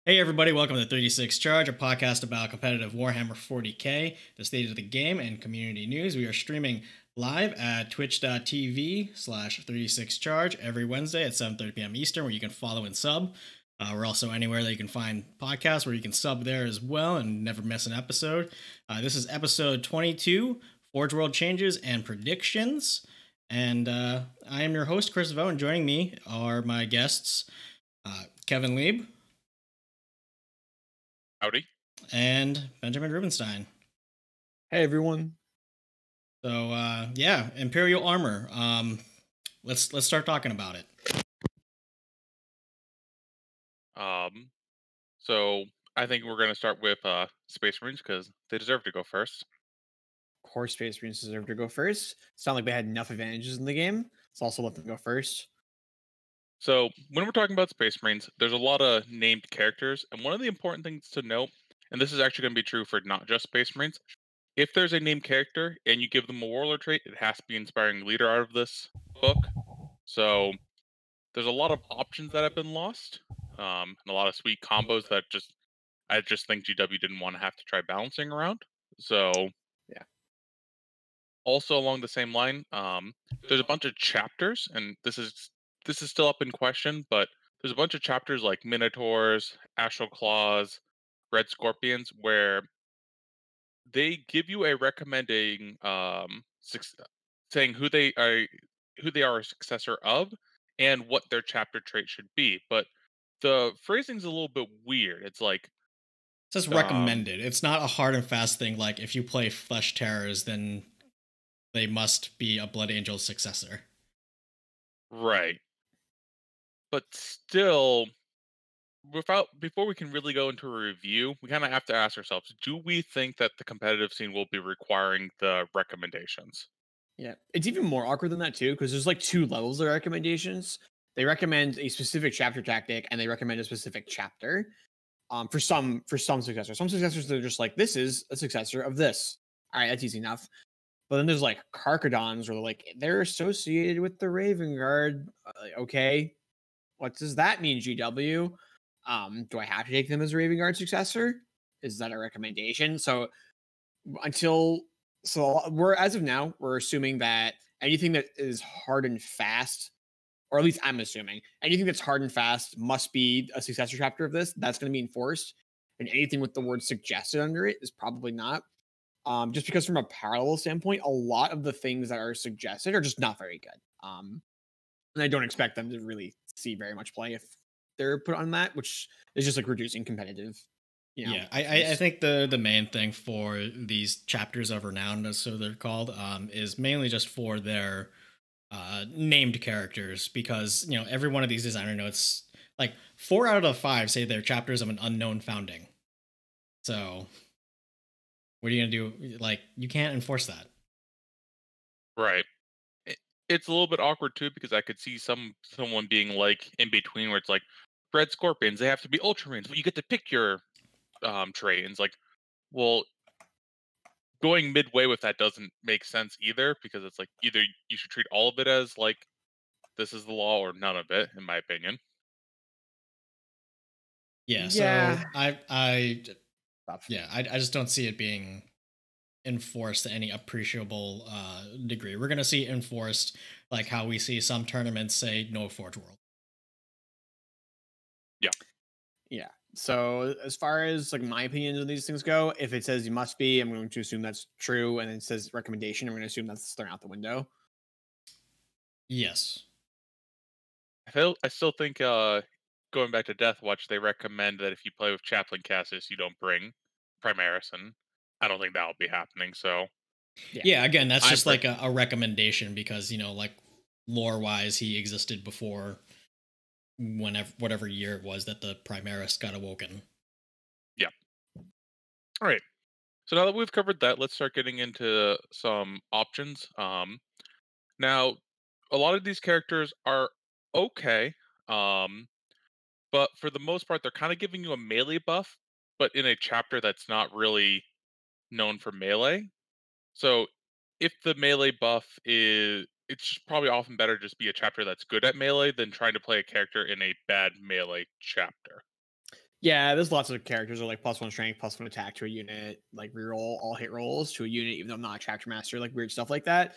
Hey everybody, welcome to 36 Charge, a podcast about competitive Warhammer 40k, the state of the game, and community news. We are streaming live at twitch.tv/36charge every Wednesday at 7:30 p.m. Eastern, where you can follow and sub. We're also anywhere that you can find podcasts where you can sub there as well and never miss an episode. This is episode 22, Forge World Changes and Predictions. And I am your host, Chris Vo, and joining me are my guests, Kevin Lieb. Howdy. And Benjamin Rubenstein. Hey everyone. So yeah, Imperial Armour. Let's start talking about it. So I think we're gonna start with Space Marines because they deserve to go first. Of course, Space Marines deserve to go first. It's not like they had enough advantages in the game. Let's also let them go first. So when we're talking about Space Marines, there's a lot of named characters, and one of the important things to note, and this is actually going to be true for not just Space Marines, if there's a named character and you give them a warlord trait, it has to be inspiring leader out of this book. So there's a lot of options that have been lost, and a lot of sweet combos that I just think GW didn't want to have to try balancing around. So yeah. Also along the same line, there's a bunch of chapters, and this is still up in question, but there's a bunch of chapters like Minotaurs, Astral Claws, Red Scorpions, where they give you a recommending saying who they are a successor of and what their chapter trait should be. But the phrasing's a little bit weird. It's like It says recommended. It's not a hard and fast thing like if you play Flesh Terrors, then they must be a Blood Angel's successor. Right. But still, before we can really go into a review, we kind of have to ask ourselves: do we think that the competitive scene will be requiring the recommendations? Yeah. It's even more awkward than that too, because there's like two levels of recommendations. They recommend a specific chapter tactic and they recommend a specific chapter. For some successors. Some successors they're just like, this is a successor of this. All right, that's easy enough. But then there's like Carcadons where they're associated with the Raven Guard. Okay, what does that mean, GW? Do I have to take them as a Raven Guard successor? Is that a recommendation? So we're as of now, we're assuming that anything that is hard and fast, or at least I'm assuming anything that's hard and fast must be a successor chapter of this. That's going to be enforced. And anything with the word suggested under it is probably not. Just because from a parallel standpoint, a lot of the things that are suggested are just not very good. And I don't expect them to really see very much play if they're put on that, which is just like reducing competitive. Yeah, I think the main thing for these chapters of renown, so they're called, is mainly just for their named characters, because every one of these designer notes, like 4 out of the 5 say they're chapters of an unknown founding. So what are you gonna do? Like, you can't enforce that. Right. It's a little bit awkward too because I could see someone being like in between where it's like Red Scorpions, they have to be Ultramarines, but you get to pick your trait. And it's like, well, going midway with that doesn't make sense either, because it's like either you should treat all of it as like this is the law or none of it, in my opinion. Yeah, so Yeah. I just don't see it being enforced to any appreciable degree. We're gonna see enforced like how we see some tournaments say no Forge World. Yeah. So as far as like my opinions of these things go, if it says you must be, I'm going to assume that's true, and it says recommendation, I'm going to assume that's thrown out the window. Yes. I still think going back to Death Watch, they recommend that if you play with Chaplain Cassius, you don't bring Primaris, and I don't think that'll be happening. So yeah, again, that's just like a recommendation because like lore wise, he existed before whatever year it was that the Primaris got awoken. Yeah. All right. So now that we've covered that, let's start getting into some options. Now, a lot of these characters are okay, but for the most part, they're kind of giving you a melee buff, but in a chapter that's not really known for melee. So if the melee buff is, it's probably often better just be a chapter that's good at melee than trying to play a character in a bad melee chapter. Yeah, there's lots of characters that are like +1 strength, +1 attack to a unit, like reroll all hit rolls to a unit, even though I'm not a chapter master, like weird stuff like that.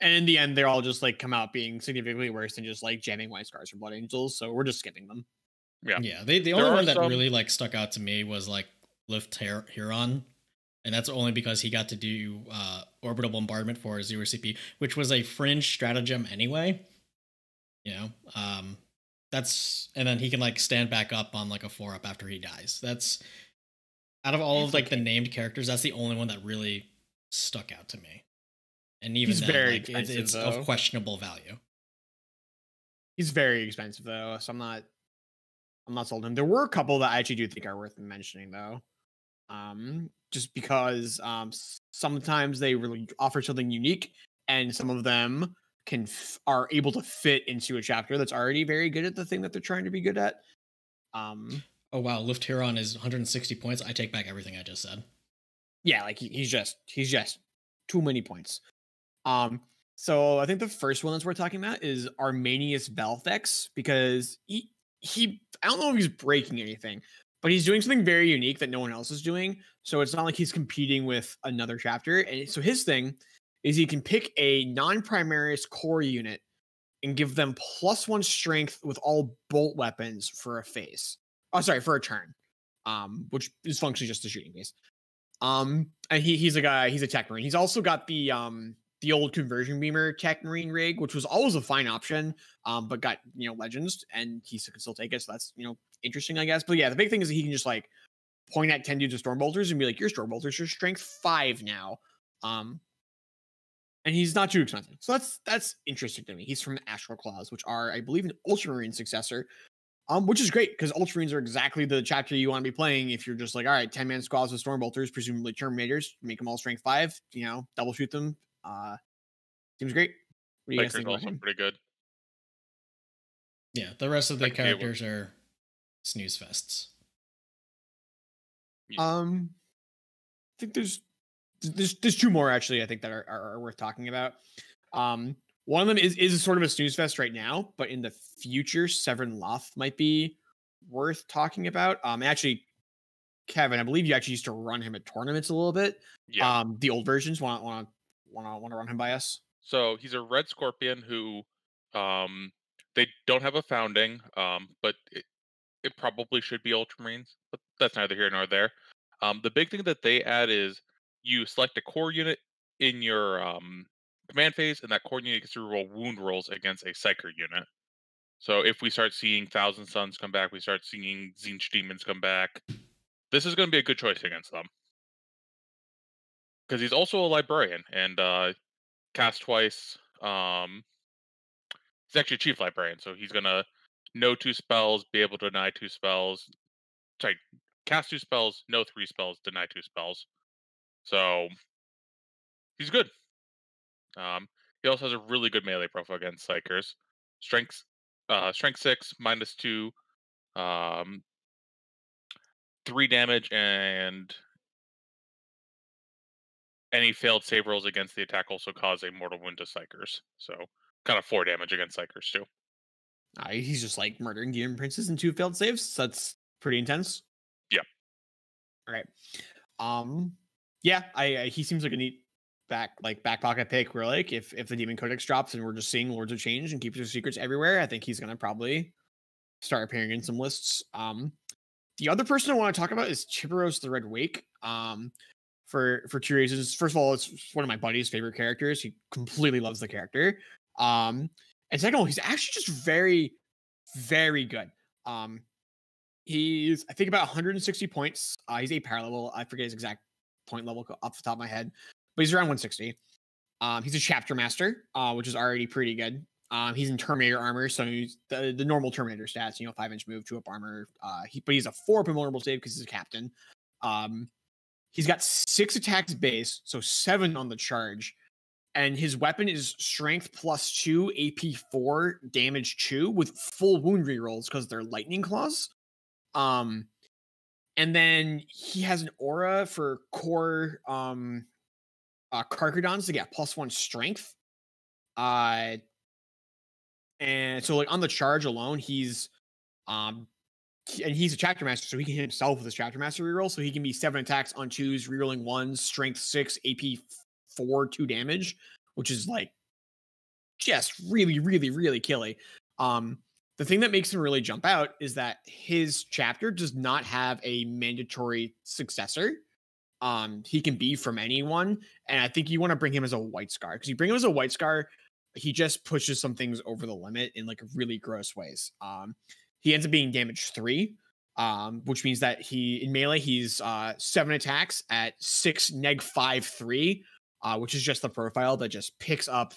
And in the end, they're all just like come out being significantly worse than just like jamming White Scars or Blood Angels. So we're just skipping them. Yeah. Yeah, the There only are one that some- really like stuck out to me was like Lift Huron, and that's only because he got to do orbital bombardment for 0 CP, which was a fringe stratagem anyway. You know, that's and then he can like stand back up on like a 4-up after he dies. That's out of all of like the named characters, that's the only one that really stuck out to me. And even He's then, very like expensive, it's though. of questionable value. He's very expensive though, so I'm not sold on him. There were a couple that I actually do think are worth mentioning though. Just because sometimes they really offer something unique, and some of them are able to fit into a chapter that's already very good at the thing that they're trying to be good at. Oh wow, Lift Huron is 160 points. I take back everything I just said. Yeah, like he's just too many points. So I think the first one that's worth talking about is Arminius Balthex, because he I don't know if he's breaking anything, but he's doing something very unique that no one else is doing. So it's not like he's competing with another chapter. And so his thing is he can pick a non-Primaris core unit and give them +1 strength with all bolt weapons for a phase. Oh, sorry, for a turn. Which is functionally just a shooting base. And he's a guy, he's a tech marine. He's also got the old conversion beamer tech marine rig, which was always a fine option, but got legends, and he can still take it. So that's interesting, I guess. But yeah, the big thing is that he can just like point at 10 dudes with storm bolters and be like, your storm bolters are strength 5 now. And he's not too expensive. So that's interesting to me. He's from Astral Claws, which are, I believe, an Ultramarine successor. Which is great because Ultramarines are exactly the chapter you want to be playing if you're just like, all right, 10-man squads with storm bolters, presumably Terminators, make them all strength 5, double shoot them. Seems great. What do you guys think about also him? pretty good. Yeah, the rest of the Like, yeah, characters are snooze fests. I think there's 2 more actually. I think that are worth talking about. One of them is sort of a snooze fest right now, but in the future, Severin Loth might be worth talking about. Actually, Kevin, I believe you actually used to run him at tournaments a little bit. Yeah. The old versions want to run him by us. So he's a red scorpion who, they don't have a founding, but it probably should be Ultramarines, but that's neither here nor there. The big thing that they add is you select a core unit in your command phase, and that core unit gets to roll wound rolls against a Psyker unit. So if we start seeing Thousand Suns come back, we start seeing Zinch Demons come back, this is going to be a good choice against them. Because he's also a librarian, and cast twice. He's actually a chief librarian, so he's gonna know 2 spells, be able to deny 2 spells. Sorry, cast 2 spells, know 3 spells, deny 2 spells. So he's good. He also has a really good melee profile against Psychers. Strength 6, -2, 3 damage, and any failed save rolls against the attack also cause a mortal wound to Psychers. So kind of 4 damage against Psychers too. He's just like murdering demon princes in 2 failed saves. So that's pretty intense. Yeah. All right. Yeah, he seems like a neat back pocket pick where like if the demon codex drops and we're just seeing Lords of Change and Keepers of Secrets everywhere, I think he's gonna probably start appearing in some lists. The other person I want to talk about is Chibiros the Red Wake. For 2 reasons. First of all, it's one of my buddy's favorite characters. He completely loves the character. And second of all, he's actually just very, very good. He's I think about 160 points. He's a power level. I forget his exact point level off the top of my head, but he's around 160. He's a chapter master, which is already pretty good. He's in Terminator armor, so he's the normal Terminator stats. 5-inch move, 2-up armor. But he's a 4-up invulnerable save because he's a captain. He's got 6 attacks base, so 7 on the charge. And his weapon is strength +2, AP 4, damage 2 with full wound rerolls because they're lightning claws. And then he has an aura for core Carcadons to get +1 strength. And so like on the charge alone, he's and he's a chapter master, so he can hit himself with his chapter master reroll. So he can be 7 attacks on 2s, rerolling 1s, strength 6, AP 4, 2 damage, which is like just really, really, really killy. The thing that makes him really jump out is that his chapter does not have a mandatory successor. He can be from anyone, and I think you want to bring him as a White Scar, because you bring him as a White Scar, he just pushes some things over the limit in like really gross ways. He ends up being damage 3, which means that he in melee he's 7 attacks at 6 neg 5/3, which is just the profile that just picks up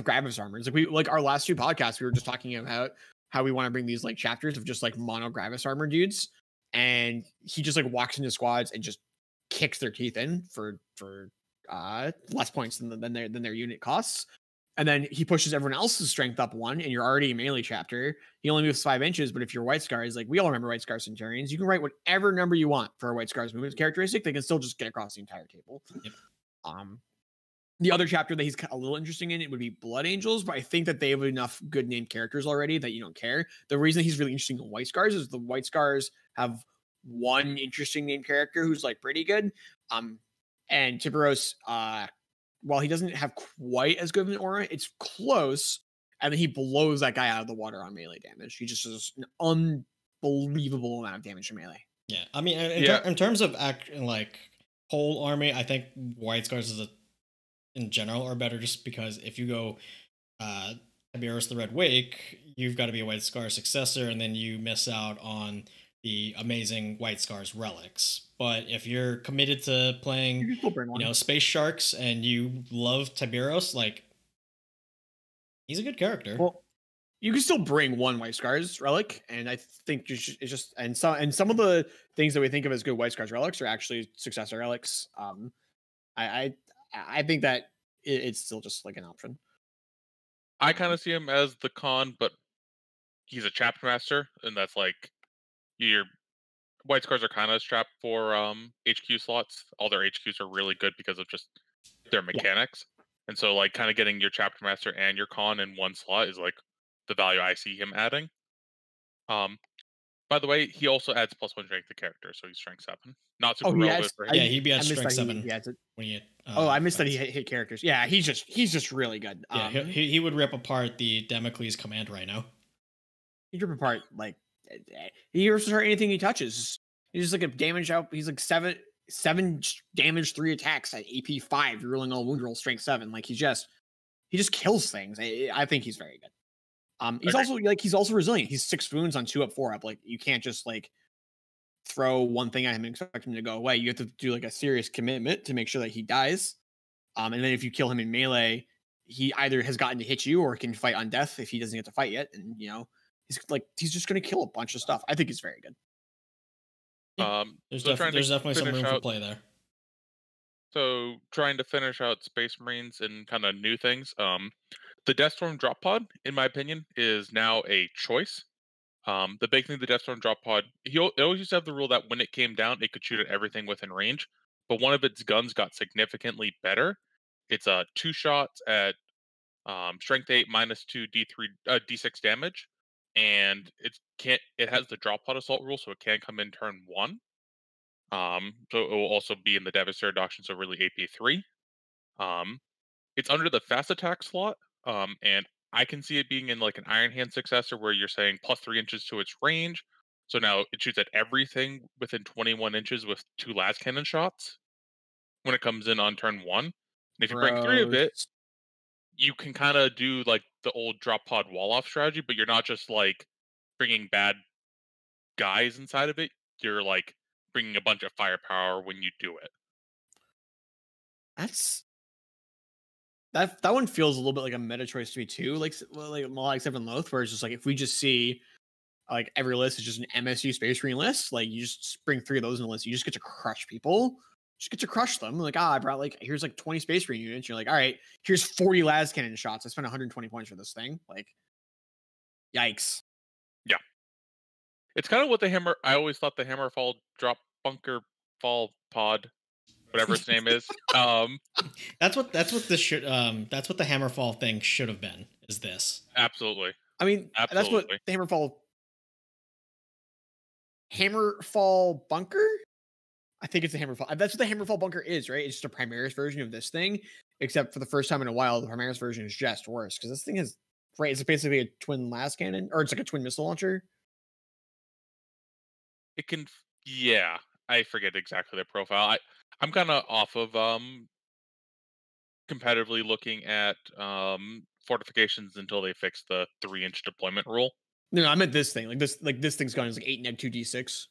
Gravis armor. It's like our last 2 podcasts, we were just talking about how we want to bring these like chapters of just like mono Gravis armor dudes, and he just like walks into squads and just kicks their teeth in for less points than their unit costs. And then he pushes everyone else's strength up 1, and you're already a melee chapter. He only moves 5 inches, but if you're White Scar, like we all remember White Scar Centurions, you can write whatever number you want for a White Scar's movement characteristic. They can still just get across the entire table. Yep. The other chapter that he's a little interesting in it would be Blood Angels, but I think that they have enough good named characters already that you don't care. The reason he's really interesting in White Scars is the White Scars have one interesting named character who's like pretty good. And Tiburos, while he doesn't have quite as good of an aura, it's close. And then he blows that guy out of the water on melee damage. He just does an unbelievable amount of damage to melee. Yeah, I mean, in terms of like whole army, I think White Scars in general are better, just because if you go Tiburos the Red Wake, you've got to be a White Scar successor, and then you miss out on the amazing White Scars relics. But if you're committed to playing, Space Sharks, and you love Tiburos, like, he's a good character. Well, you can still bring 1 White Scars relic, and I think it's just and some of the things that we think of as good White Scars relics are actually successor relics. I think that it's still just like an option. I kind of see him as the con, but he's a chapter master, and that's like your White Scars are kind of strapped for HQ slots. All their HQs are really good because of just their mechanics. Yeah. And so like kind of getting your chapter master and your con in 1 slot is like the value I see him adding. By the way, he also adds +1 strength to character, so he's strength 7. Not super relevant for him. Yeah, he'd be at strength 7. I missed that he hit characters. Yeah, he's just really good. Yeah, he would rip apart the Damocles command right now. He'd rip apart like he rips apart anything he touches. He's just like a damage out. He's like 7 damage, 3 attacks at AP 5. You're rolling all wound roll strength 7. Like he just kills things. I think he's very good. He's also resilient. He's 6 wounds on 2 up, 4 up. Like you can't just like throw one thing at him and expect him to go away. You have to do like a serious commitment to make sure that he dies. And then if you kill him in melee, he either has gotten to hit you or can fight on death if he doesn't get to fight yet. And he's just going to kill a bunch of stuff. I think he's very good. There's definitely some room for play there. So trying to finish out Space Marines and kind of new things. The Deathstorm drop pod, in my opinion, is now a choice. The big thing, the Deathstorm drop pod, it always used to have the rule that when it came down, it could shoot at everything within range. But one of its guns got significantly better. It's 2 shots at strength 8 -2 D6 damage, and it has the drop pod assault rule, so it can come in turn 1. So it will also be in the Devastator Doctrine, so really AP 3. It's under the fast attack slot, and I can see it being in like an Iron Hand successor where you're saying +3 inches to its range. So now it shoots at everything within 21 inches with 2 las cannon shots when it comes in on turn 1. And if you break 3 of it, you can kind of do like the old drop pod wall off strategy, but you're not just like bringing bad guys inside of it. You're like bringing a bunch of firepower when you do it. That one feels a little bit like a meta choice to me too, like Malak 7 Loath, where it's just like if we just see like every list is just an MSU Space Marine list, like you just bring 3 of those in the list, you just get to crush people, just get to crush them. Like I brought like here's like 20 Space Marine units. You're like, all right, here's 40 las cannon shots. I spent 120 points for this thing. Like, yikes. Yeah, it's kind of what I always thought the Hammerfall drop bunker fall pod, whatever its name is. That's what that's what the Hammerfall thing should have been. Is this? Absolutely. I mean, that's what the Hammerfall Hammerfall Bunker. I think it's the Hammerfall. That's what the Hammerfall Bunker is, right? It's just a Primaris version of this thing, except for the first time in a while, the Primaris version is just worse because this thing is right. It's basically a twin las cannon, or it's like a twin missile launcher. It can, yeah. I forget exactly the profile. I'm kind of off of competitively looking at fortifications until they fix the 3-inch deployment rule. No, I meant this thing. Like this thing's gone is like 8 neg 2 d6.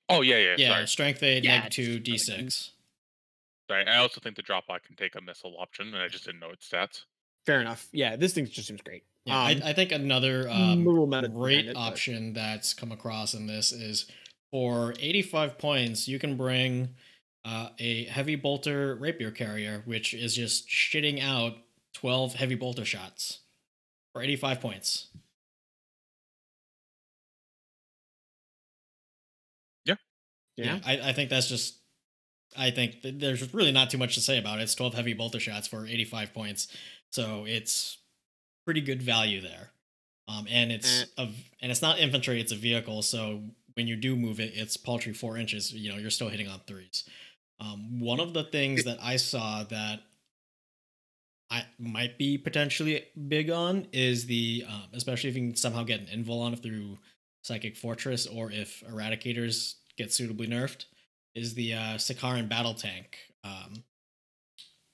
Oh yeah. Yeah, Sorry. strength 8, Yeah, neg 2, it's d6. Sorry. I also think the drop bot can take a missile option, and I just didn't know its stats. Fair enough. Yeah, this thing just seems great. Yeah, I think another little meta great behind it, but- option that's come across in this is for 85 points, you can bring a heavy bolter rapier carrier, which is just shitting out 12 heavy bolter shots for 85 points. Yeah. I think that's just. I think there's really not too much to say about it. It's 12 heavy bolter shots for 85 points, so it's pretty good value there. And it's not infantry; it's a vehicle. So when you do move it, it's paltry 4 inches. You know, you're still hitting on 3s. One of the things that I saw that I might be potentially big on is the, especially if you can somehow get an invul on it through Psychic Fortress, or if Eradicators get suitably nerfed, is the Sikaran battle tank.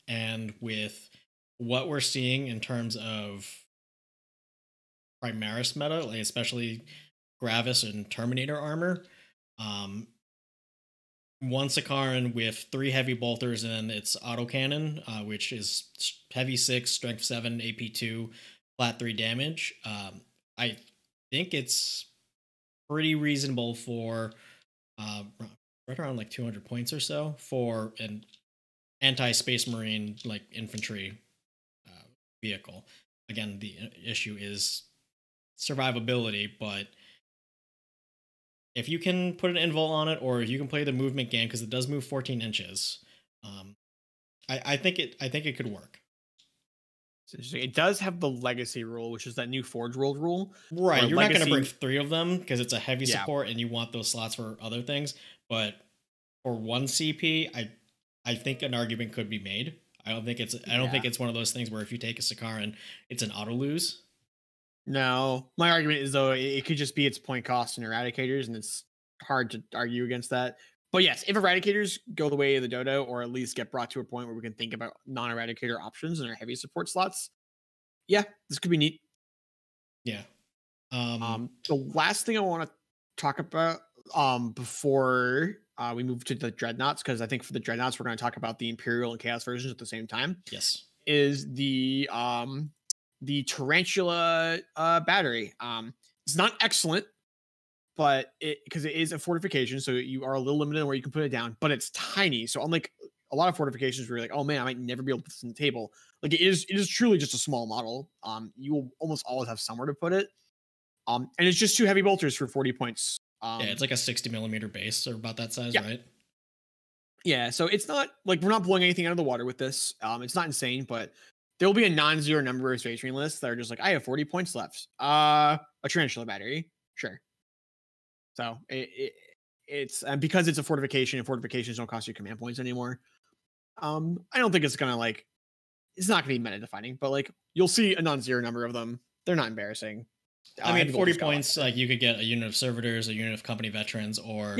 And with what we're seeing in terms of Primaris meta, like especially Gravis and Terminator armor, one Sikaran with 3 heavy bolters and its autocannon, which is heavy 6, strength 7, AP 2, flat 3 damage. I think it's pretty reasonable for right around like 200 points or so for an anti-space marine like infantry vehicle. Again, the issue is survivability, but if you can put an invul on it, or if you can play the movement game, because it does move 14 inches, I think it could work. It does have the legacy rule, which is that new Forge World rule. Right, you're legacy... not going to bring 3 of them because it's a heavy support, and you want those slots for other things. But for 1 CP, I think an argument could be made. I don't think it's one of those things where if you take a Sikaran, it's an auto lose. No, my argument is though it could just be its point cost in Eradicators, and it's hard to argue against that. But yes, if Eradicators go the way of the Dodo, or at least get brought to a point where we can think about non-Eradicator options in our heavy support slots, yeah, this could be neat. Yeah. The last thing I want to talk about before we move to the Dreadnoughts, because I think for the Dreadnoughts we're going to talk about the Imperial and Chaos versions at the same time. Yes. Is the Tarantula battery. It's not excellent, but because it is a fortification, so you are a little limited on where you can put it down, but it's tiny. So unlike a lot of fortifications where you're like, oh man, I might never be able to put this on the table. Like it is truly just a small model. You will almost always have somewhere to put it. And it's just 2 heavy bolters for 40 points. Yeah, it's like a 60mm base, or about that size, right? Yeah, so it's not like we're not blowing anything out of the water with this. It's not insane, but there will be a non-zero number of Space Marine lists that are just like, I have 40 points left. A Tarantula battery, sure. So it's because it's a fortification, and fortifications don't cost you command points anymore. I don't think it's gonna it's not gonna be meta defining, but like you'll see a non-zero number of them. They're not embarrassing. I mean, 40 points, like you could get a unit of servitors, a unit of company veterans, or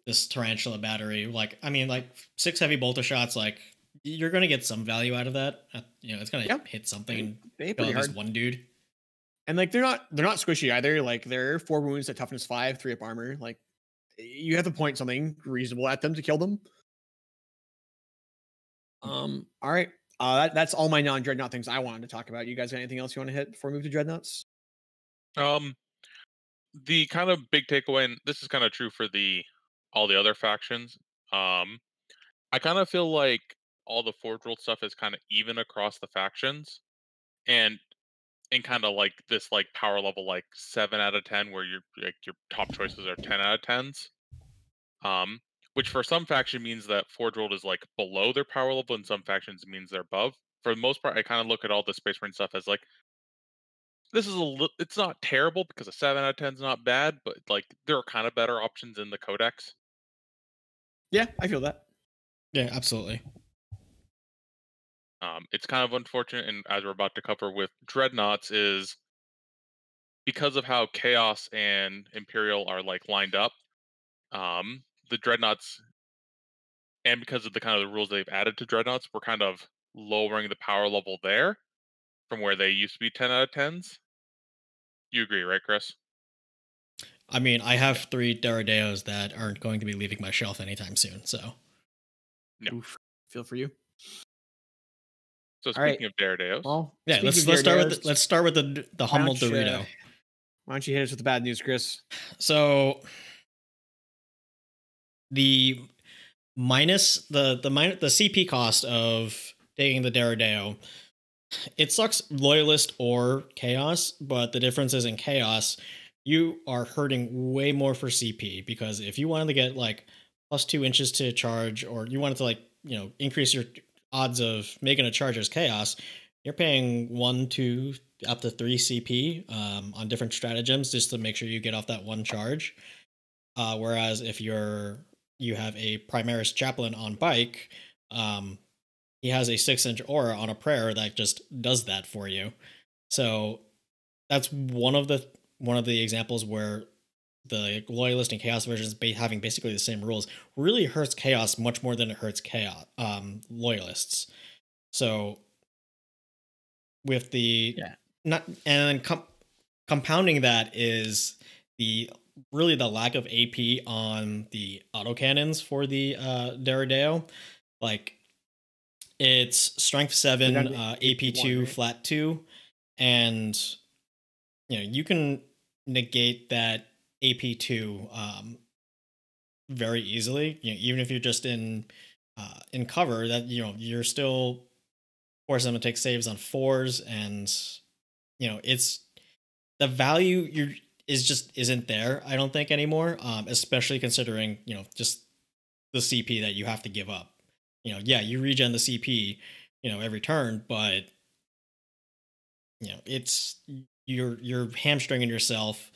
this Tarantula battery. Like, I mean, like 6 heavy bolter shots, like you're gonna get some value out of that. You know, it's gonna hit something. They hit pretty hard. This one dude. And like they're not squishy either. Like they're 4 wounds at toughness 5, 3 up armor. Like you have to point something reasonable at them to kill them. All right. That's all my non-dreadnought things I wanted to talk about. You guys got anything else you want to hit before we move to dreadnoughts? The kind of big takeaway, and this is kind of true for all the other factions. I kind of feel like all the Forge World stuff is kind of even across the factions, and kind of like this like power level like 7 out of 10, where your top choices are 10 out of 10s. Which for some faction means that Forge World is like below their power level, and some factions means they're above. For the most part, I kind of look at all the Space Marine stuff as like this is it's not terrible because a 7 out of 10 is not bad, but like there are kind of better options in the codex. Yeah, I feel that. Yeah, absolutely. It's kind of unfortunate, and as we're about to cover with dreadnoughts, is because of how chaos and imperial are like lined up. The dreadnoughts, and because of the kind of the rules they've added to dreadnoughts, we're kind of lowering the power level there from where they used to be 10 out of 10s. You agree, right, Chris? I mean, I have 3 Daradeos that aren't going to be leaving my shelf anytime soon. So No. Oof, feel for you. So All right. speaking of Daredeos, Well, yeah, speaking let's of let's start with Daredeos, let's start with the why humble don't you, Dorito. why don't you hit us with the bad news, Chris? So the the CP cost of taking the Daradeo, it sucks loyalist or chaos, but the difference is in chaos, you are hurting way more for CP because if you wanted to get like +2 inches to charge, or you wanted to like, increase your odds of making a charge as chaos, you're paying 1, 2, up to 3 CP on different stratagems just to make sure you get off that one charge. Whereas if you have a Primaris Chaplain on bike, um, he has a 6-inch aura on a prayer that just does that for you. So that's one of the examples where the loyalist and chaos versions having basically the same rules really hurts chaos much more than it hurts chaos loyalists. So with the Yeah. not and then compounding that is the really the lack of AP on the autocannons for the Daradeo. Like it's strength 7, AP 2, right? flat 2, and you can negate that AP 2 very easily. Even if you're just in cover, that you're still forcing them to take saves on 4s, and it's the value is just isn't there, I don't think, anymore, especially considering just the CP that you have to give up. Yeah, you regen the CP every turn, but it's you're hamstringing yourself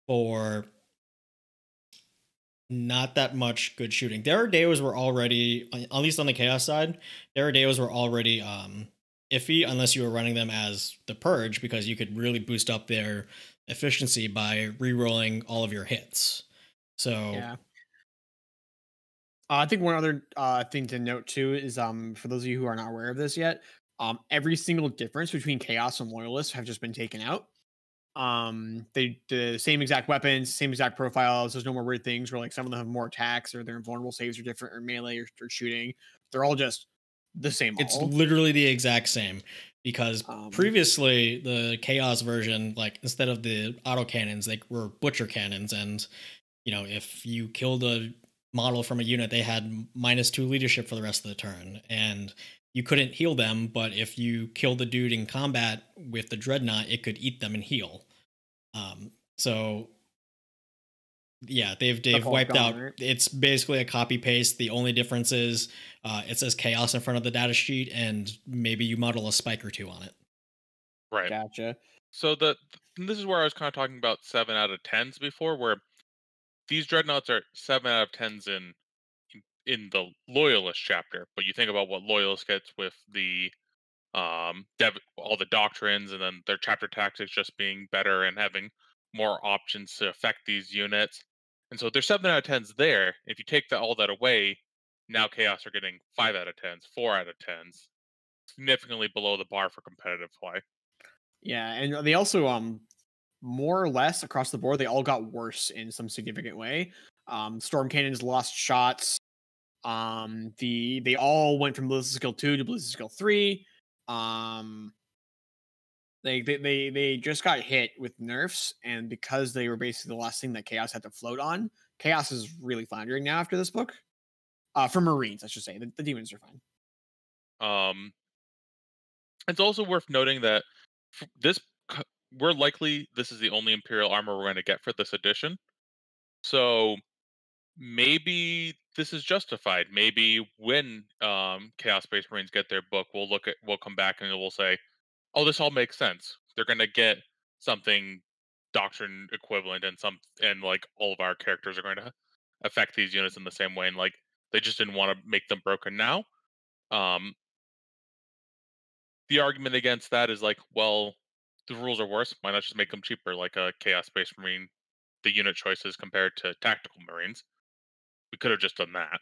for not that much good shooting. Daredeos were already, at least on the chaos side, Daredeos were already iffy unless you were running them as the purge, because you could really boost up their efficiency by re-rolling all of your hits. So Yeah. I think one other thing to note too is for those of you who are not aware of this yet, every single difference between chaos and loyalists have just been taken out. They the same exact weapons, same exact profiles. There's no more weird things where like some of them have more attacks or their invulnerable saves are different, or melee, or shooting. They're all just the same it's model. literally the exact same, because Um, previously the chaos version, like instead of the auto cannons, they were butcher cannons, and if you killed a model from a unit, they had -2 leadership for the rest of the turn, and you couldn't heal them. But if you killed the dude in combat with the dreadnought, it could eat them and heal. So yeah, they've that's all wiped gone, out. right? It's basically a copy paste. The only difference is it says chaos in front of the data sheet, and maybe you model a spike or 2 on it. right? Gotcha. So this is where I was kind of talking about 7 out of 10s before, where these dreadnoughts are 7 out of 10s in the loyalist chapter, but you think about what loyalist gets with the all the doctrines, and then their chapter tactics just being better and having more options to affect these units. And so there's 7 out of 10s there. If you take all that away, now chaos are getting 5 out of 10s, 4 out of 10s, significantly below the bar for competitive play. Yeah, and they also more or less across the board they all got worse in some significant way. Storm cannons lost shots. They all went from ballistic skill 2 to ballistic skill 3. Um, they just got hit with nerfs, and because they were basically the last thing that Chaos had to float on, Chaos is really floundering now after this book. For Marines, I should say. The demons are fine. Um, it's also worth noting that this we're likely this is the only Imperial armor we're going to get for this edition. So maybe this is justified. Maybe when Chaos Space Marines get their book, we'll come back and we'll say, "Oh, this all makes sense. They're going to get something doctrine equivalent, and like all of our characters are going to affect these units in the same way, and like they just didn't want to make them broken now. Um, the argument against that is like, well, the rules are worse. Why not just make them cheaper, like a Chaos Space Marine? The unit choices compared to tactical Marines, we could have just done that.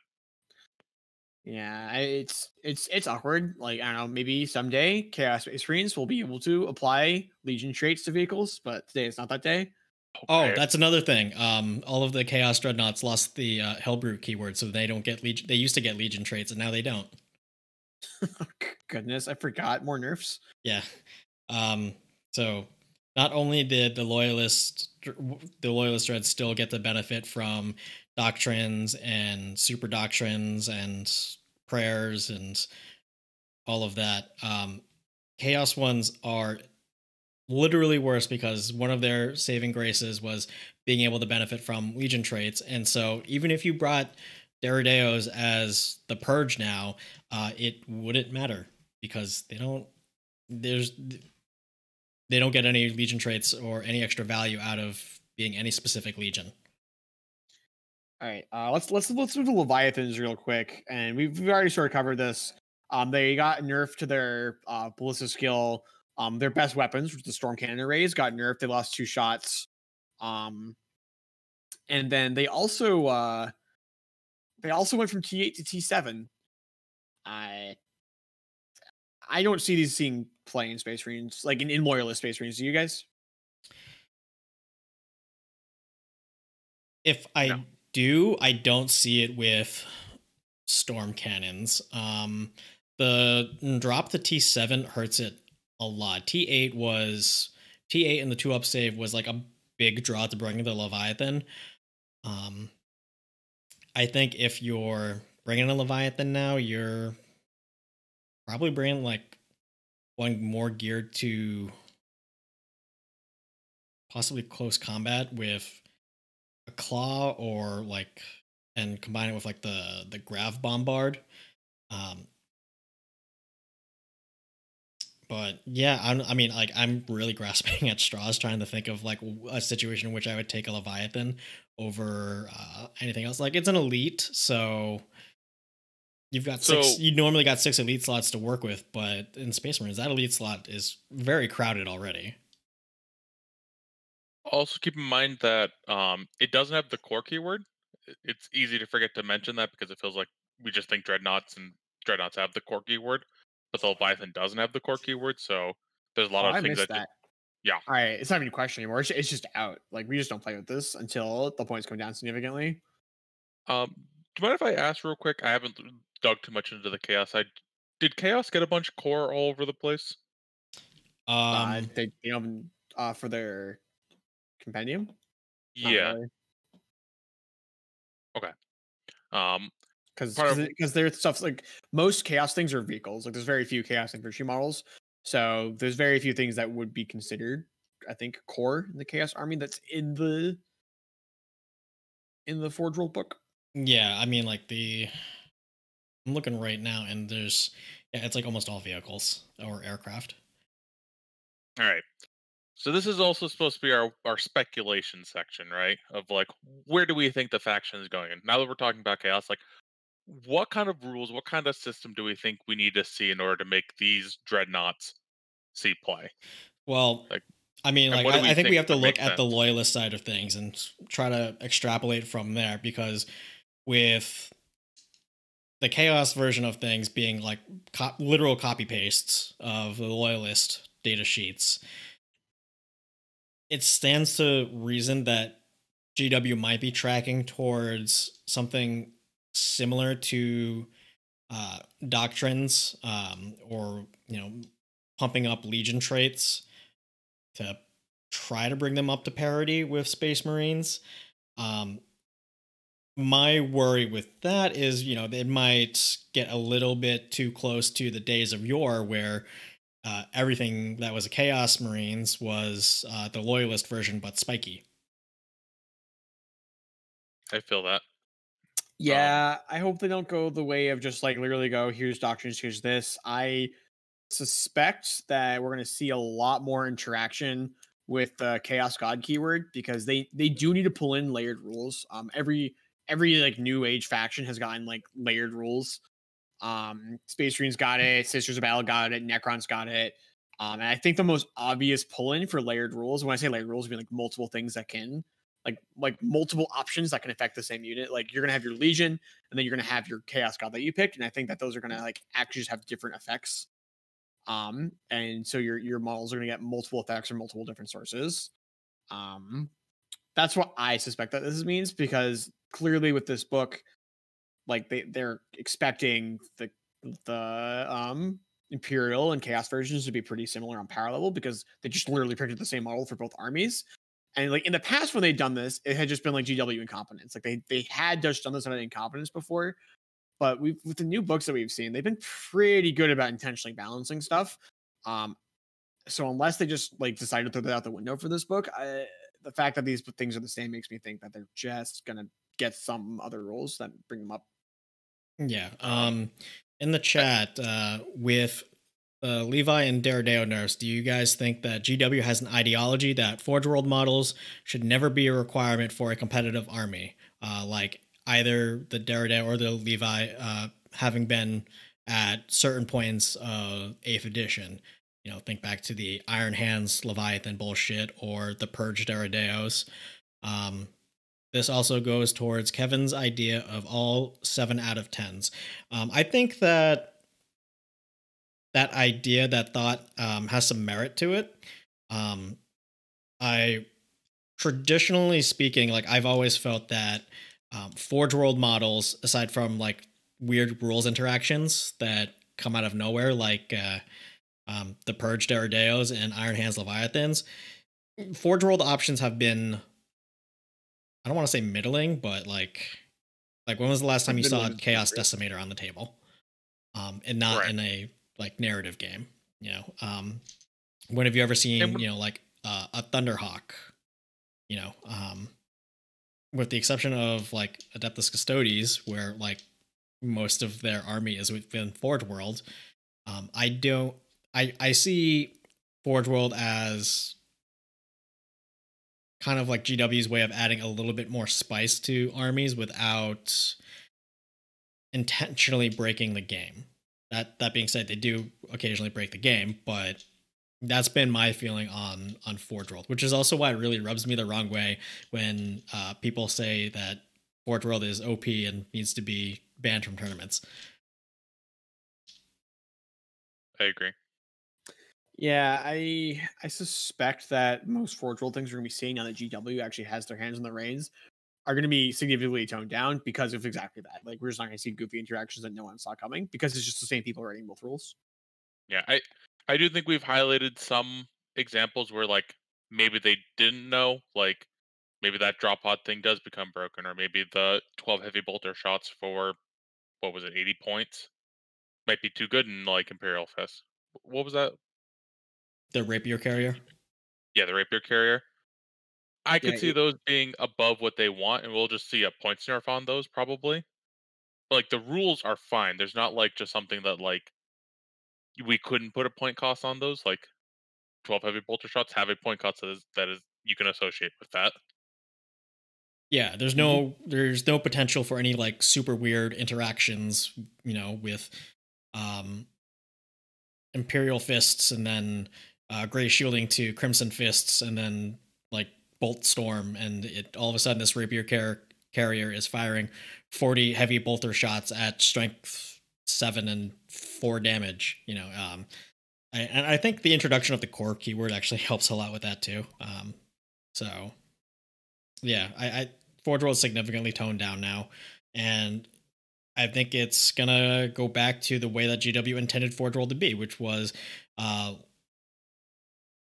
Yeah, it's awkward. Like, I don't know, maybe someday Chaos Space Marines will be able to apply Legion traits to vehicles, but today it's not that day. Oh, Okay. that's another thing. All of the Chaos Dreadnoughts lost the Hellbrute keyword, so they don't get Legion. They used to get Legion traits, and now they don't. Goodness, I forgot. More nerfs. Yeah. So not only did the loyalist dreads still get the benefit from doctrines and super doctrines and prayers and all of that. Chaos ones are literally worse because one of their saving graces was being able to benefit from Legion traits, and so even if you brought Derrideos as the Purge now, it wouldn't matter because they don't get any Legion traits or any extra value out of being any specific Legion. All right, let's move to Leviathans real quick, and we've already sort of covered this. They got nerfed to their ballista skill. Their best weapons, which is the storm cannon arrays, got nerfed. They lost 2 shots. And then they also went from T8 to T7. I don't see these seeing play in Space Marines, like in loyalist Space Marines. Do you guys? If I do, I don't see it with storm cannons. The drop to T7 hurts it a lot. T8 and the 2-up save was like a big draw to bring the Leviathan. I think if you're bringing a Leviathan now, you're probably bringing like one more geared to possibly close combat with a claw or like, and combine it with like the grav bombard. But yeah, I mean, like I'm really grasping at straws trying to think of like a situation in which I would take a Leviathan over anything else. Like it's an elite, so you've got six. You normally got 6 elite slots to work with, but in Space Marines, that elite slot is very crowded already. Also, keep in mind that it doesn't have the core keyword. It's easy to forget to mention that because it feels like we just think dreadnoughts have the core keyword, but the Leviathan doesn't have the core keyword. So there's a lot of I things missed that. that. Yeah. All right, it's not even a question anymore. It's just out. Like we just don't play with this until the points come down significantly. Do you mind if I ask real quick? I haven't dug too much into the chaos side. Did chaos get a bunch of core all over the place? They for their compendium. Yeah. Really. Okay. Because there's stuff like most chaos things are vehicles. Like there's very few chaos infantry models, so there's very few things that would be considered, I think, core in the chaos army that's in the Forge rule book. Yeah, I mean, like I'm looking right now, and it's like almost all vehicles or aircraft. All right. So this is also supposed to be our speculation section, right? Of like, where do we think the faction is going? And now that we're talking about chaos, like, what kind of rules, what kind of system do we think we need to see in order to make these dreadnoughts see play? Well, like, I mean, like, I think we have to look at the loyalist side of things and try to extrapolate from there, because with the chaos version of things being like literal copy pastes of the loyalist data sheets, it stands to reason that GW might be tracking towards something similar to doctrines, or pumping up Legion traits to try to bring them up to parity with Space Marines. My worry with that is, it might get a little bit too close to the days of yore where everything that was a Chaos Marines was the Loyalist version, but spiky. I feel that. Yeah, I hope they don't go the way of just like literally go, here's doctrines, here's this. I suspect that we're going to see a lot more interaction with the Chaos God keyword, because they do need to pull in layered rules. Every like new age faction has gotten like layered rules. Space Marine's got it, Sisters of Battle got it, Necron's got it. And I think the most obvious pull in for layered rules, when I say layered rules, I mean like multiple things that can like multiple options that can affect the same unit. Like you're gonna have your Legion, and then you're gonna have your Chaos God that you picked, and I think that those are gonna like actually just have different effects. And so your models are gonna get multiple effects from multiple different sources. That's what I suspect that this means, because clearly with this book, like they're expecting the Imperial and Chaos versions to be pretty similar on power level, because they just literally printed the same model for both armies. And like in the past when they'd done this, it had just been like GW incompetence. Like they had just done this on incompetence before, but with the new books that we've seen, they've been pretty good about intentionally balancing stuff. So unless they just like decide to throw that out the window for this book, the fact that these things are the same makes me think that they're just gonna get some other rules that bring them up. Yeah. In the chat, with Levi and Daredeo Nurse, do you guys think that GW has an ideology that Forge World models should never be a requirement for a competitive army? Like either the Daredeo or the Levi having been at certain points of 8th edition. You know, think back to the Iron Hands Leviathan bullshit or the Purge Daredeos. This also goes towards Kevin's idea of all 7 out of 10s. I think that idea, that thought, has some merit to it. I traditionally speaking, like I've always felt that Forge World models, aside from like weird rules interactions that come out of nowhere, like the Purge Daredeos and Iron Hands Leviathans, Forge World options have been, I don't want to say middling, but like when was the last time you saw Chaos Decimator on the table? And not in a like narrative game, you know. When have you ever seen, you know, like a Thunderhawk, you know, with the exception of like Adeptus Custodes, where like most of their army is within Forge World. I see Forge World as kind of like GW's way of adding a little bit more spice to armies without intentionally breaking the game. That being said, they do occasionally break the game, but that's been my feeling on Forge World, which is also why it really rubs me the wrong way when people say that Forge World is OP and needs to be banned from tournaments. I agree. Yeah, I suspect that most Forge World things we're gonna be seeing now that GW actually has their hands on the reins are going to be significantly toned down because of exactly that. Like we're just not going to see goofy interactions that no one saw coming, because it's just the same people writing both rules. Yeah, I do think we've highlighted some examples where like maybe they didn't know, like maybe that drop pod thing does become broken, or maybe the 12 heavy bolter shots for what was it, 80 points might be too good in like Imperial Fist. What was that? The Rapier Carrier. Yeah, the Rapier Carrier. I could Yeah, see those being above what they want, and we'll just see a points nerf on those probably. But, like the rules are fine. There's not like just something that like we couldn't put a point cost on those. Like 12 heavy bolter shots have a point cost that is you can associate with that. Yeah, there's no potential for any like super weird interactions, you know, with Imperial Fists and then Gray Shielding to Crimson Fists and then like Bolt Storm, and it all of a sudden this Rapier Carrier is firing 40 heavy bolter shots at strength 7 and 4 damage, you know. And I think the introduction of the core keyword actually helps a lot with that too. So yeah, I Forge World is significantly toned down now, and I think it's gonna go back to the way that GW intended Forge World to be, which was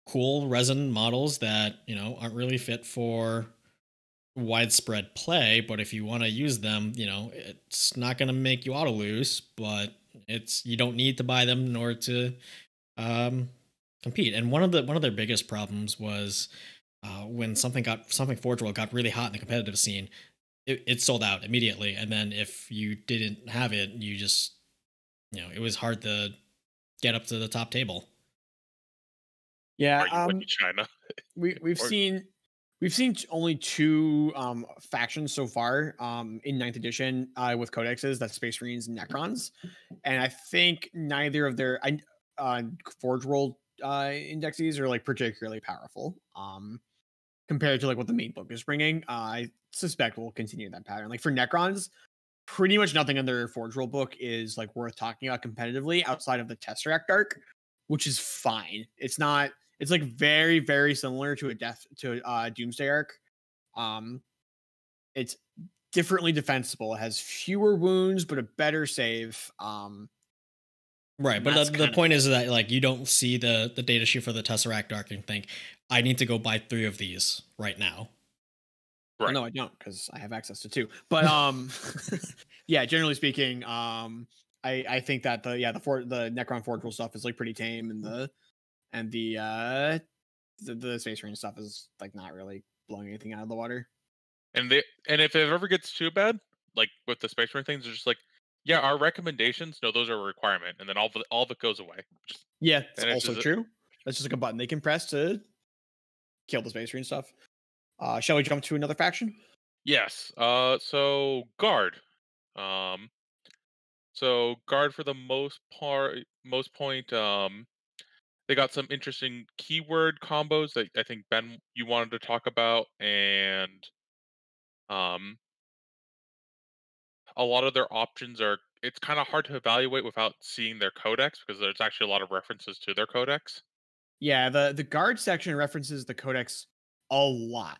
cool resin models that, you know, aren't really fit for widespread play, but if you want to use them, you know, it's not gonna make you auto lose, but you don't need to buy them in order to compete. And one of their biggest problems was when something Forge World got really hot in the competitive scene, it sold out immediately. And then if you didn't have it, you just, you know, it was hard to get up to the top table. Yeah, Are you with China? we've Or seen only two factions so far in ninth edition with codexes, that's Space Marines and Necrons, and I think neither of their Forge World indexes are like particularly powerful compared to like what the main book is bringing. I suspect we'll continue that pattern. Like for Necrons, pretty much nothing in their Forge World book is like worth talking about competitively outside of the Tesseract arc, which is fine. It's not. It's like very very similar to a Doomsday arc. Um, it's differently defensible. It has fewer wounds but a better save. Right, And but that's the kind of point it. is that like you don't see the data sheet for the Tesseract Arc and think, I need to go buy 3 of these right now. Well, right. no, I don't because I have access to two. But yeah, generally speaking, I think that the Necron Forge World stuff is like pretty tame, and the Space Marine stuff is like not really blowing anything out of the water. And if it ever gets too bad, like with the Space Marine things, they're just like, yeah, our recommendations, no, those are a requirement, and then all of it goes away. Just Yeah, it's also finishes it. true. That's just like a button they can press to kill the Space Marine stuff. Shall we jump to another faction? Yes. So guard. Um. So guard for the most point. They got some interesting keyword combos that I think Ben you wanted to talk about, and um, a lot of their options are. It's kind of hard to evaluate without seeing their codex because there's actually a lot of references to their codex. Yeah, the guard section references the codex a lot,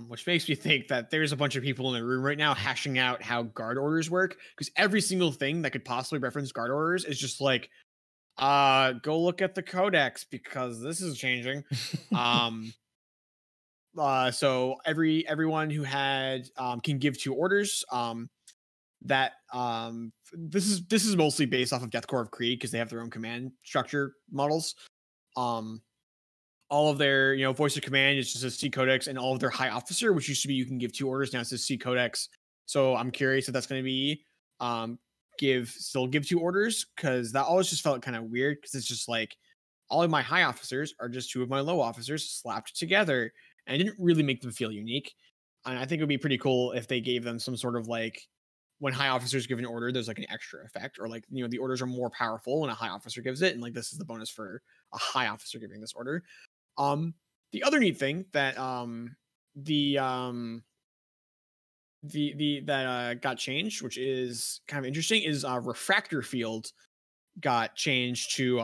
which makes me think that there's a bunch of people in the room right now hashing out how guard orders work because every single thing that could possibly reference guard orders is just like, go look at the codex because this is changing. um, so everyone who had can give two orders. That this is mostly based off of Death Corps of Krieg because they have their own command structure models. Um, all of their voice of command is just a C codex, and all of their high officer, which used to be you can give two orders, now it says C codex. So I'm curious if that's going to be give two orders because that always just felt kind of weird because it's just like all of my high officers are just two of my low officers slapped together, and it didn't really make them feel unique. And I think it would be pretty cool if they gave them some sort of like when high officers give an order, there's like an extra effect, or like the orders are more powerful when a high officer gives it, and like this is the bonus for a high officer giving this order. The other neat thing that the that got changed, which is kind of interesting, is refractor field got changed to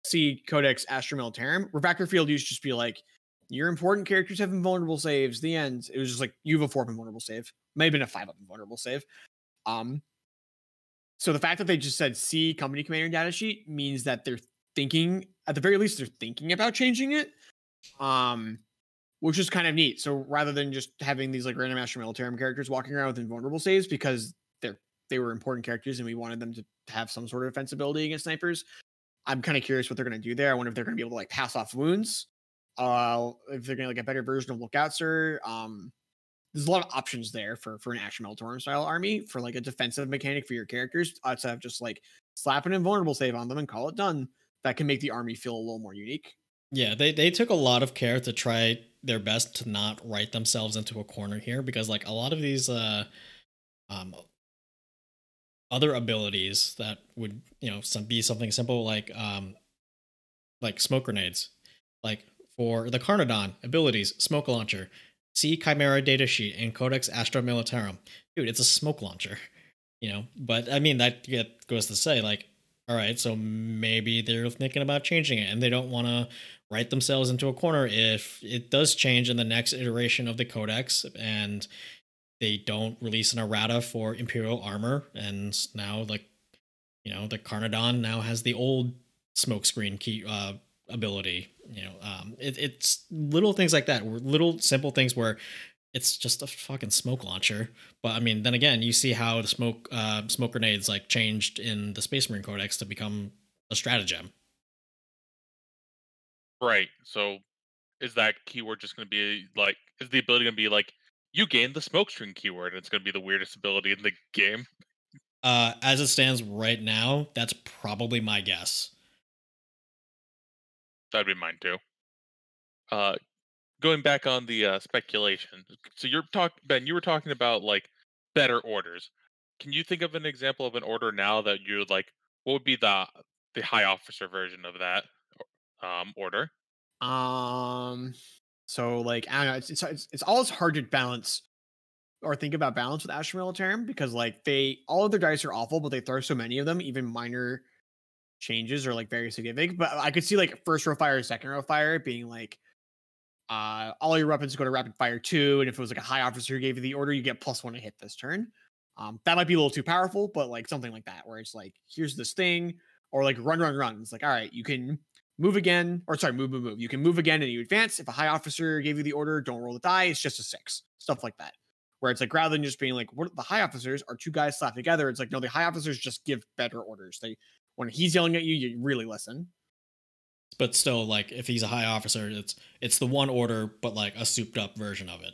C Codex Astra Militarum. Refractor field used to just be like your important characters have invulnerable saves. The end. It was just like you have a 4 invulnerable save, maybe a 5 invulnerable save. So the fact that they just said C company commander data sheet means that they're thinking, at the very least, they're thinking about changing it. Which is kind of neat. So rather than just having these like random Astra Militarum characters walking around with invulnerable saves because they were important characters and we wanted them to have some sort of defensibility against snipers, I'm kind of curious what they're going to do there. I wonder if they're going to be able to like pass off wounds, if they're going to like a better version of Lookout Sir. There's a lot of options there for an Astra Militarum style army for like a defensive mechanic for your characters outside of just like slap an invulnerable save on them and call it done. That can make the army feel a little more unique. Yeah, they took a lot of care to try their best to not write themselves into a corner here because like a lot of these um other abilities that would be something simple like smoke grenades, like for the Carnodon abilities, smoke launcher, see Chimera datasheet and Codex Astra Militarum. Dude, it's a smoke launcher, But I mean that goes to say like, all right, so maybe they're thinking about changing it, and they don't want to write themselves into a corner if it does change in the next iteration of the Codex, and they don't release an errata for Imperial Armour, and now like the Carnodon now has the old smokescreen key ability. It's little things like that, little simple things where it's just a fucking smoke launcher. But I mean, then again, you see how the smoke grenades like changed in the Space Marine Codex to become a stratagem. Right. So is that keyword just going to be like? Is the ability going to be like? You gain the smokestring keyword, and it's going to be the weirdest ability in the game. As it stands right now, that's probably my guess. that'd be mine too. Uh, Going back on the speculation. So Ben. You were talking about like better orders. Can you think of an example of an order now that you would like? What would be the high officer version of that order? Um, so like I don't know, it's always hard to balance or think about balance with Astro Militarum because like they all of their dice are awful, but they throw so many of them, even minor changes are like very significant. But I could see like first row fire, second row fire being like all your weapons go to rapid fire 2, and if it was like a high officer who gave you the order, you get +1 to hit this turn. That might be a little too powerful, but like something like that, where it's like, here's this thing, or like run, run, run. It's like, all right, you can move again, or sorry, move, move, move. You can move again and you advance. If a high officer gave you the order, don't roll the die. It's just a 6. Stuff like that. Where it's like, rather than just being like, what the high officers are 2 guys slapped together, it's like, no, the high officers just give better orders. When he's yelling at you, you really listen. But still, like if he's a high officer, it's the one order, but like a souped up version of it.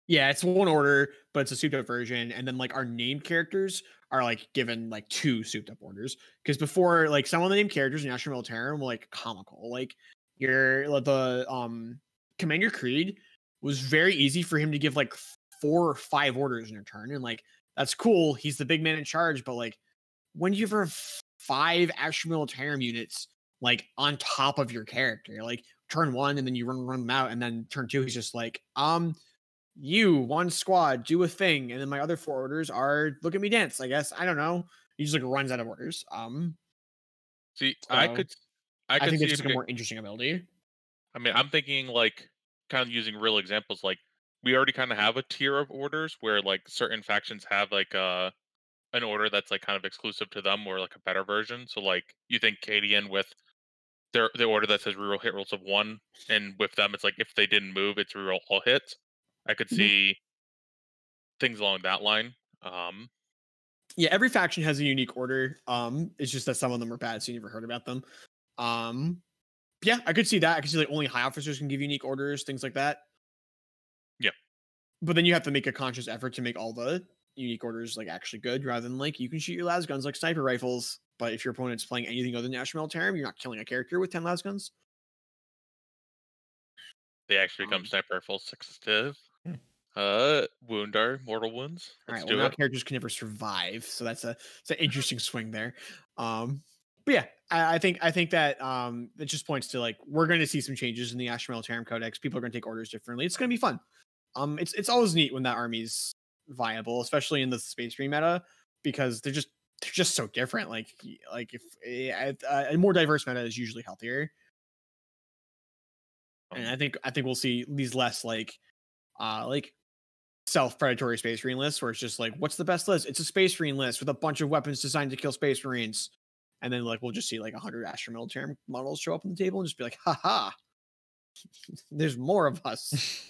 Yeah, it's one order, but it's a souped up version. And then like our named characters are like given like 2 souped up orders. Because before, like some of the named characters in National Militarum were like comical. Like the Commander Creed was very easy for him to give like 4 or 5 orders in a turn. And like that's cool. He's the big man in charge, but like when you have 5 Astro Militarum units like on top of your character, like turn 1 and then you run them out, and then turn 2 he's just like, you one squad do a thing, and then my other 4 orders are look at me dance. I guess I don't know. He just like runs out of orders. See, So I could I think see that's it. just like a more interesting ability. I mean, I'm thinking like kind of using real examples. Like we already kind of have a tier of orders where like certain factions have like an order that's like kind of exclusive to them or like a better version. So like you think Cadian with the order that says reroll hit rolls of 1, and with them it's like if they didn't move, it's reroll all hits. I could see things along that line. Yeah, every faction has a unique order. It's just that some of them are bad, so you never heard about them. Yeah, I could see that. I could see like only high officers can give unique orders, things like that. Yeah. But then you have to make a conscious effort to make all the unique orders like actually good, rather than like you can shoot your las guns like sniper rifles, but if your opponent's playing anything other than National Militarum, you're not killing a character with 10 las guns. They actually become sniper rifles 6 to wound our mortal wounds. All Let's right, well do now it. characters can never survive, so it's an interesting swing there. But yeah, I think that it just points to like we're going to see some changes in the Astro Militarum Codex. People are going to take orders differently. It's going to be fun. It's always neat when that army's viable, especially in the Space Marine meta, because they're just so different. Like if a more diverse meta is usually healthier, and I think we'll see these less like self-predatory Space Marine lists where it's just like, what's the best list? It's a Space Marine list with a bunch of weapons designed to kill Space Marines. And then like we'll just see like 100 Astro Militarum models show up on the table and just be like, haha, there's more of us.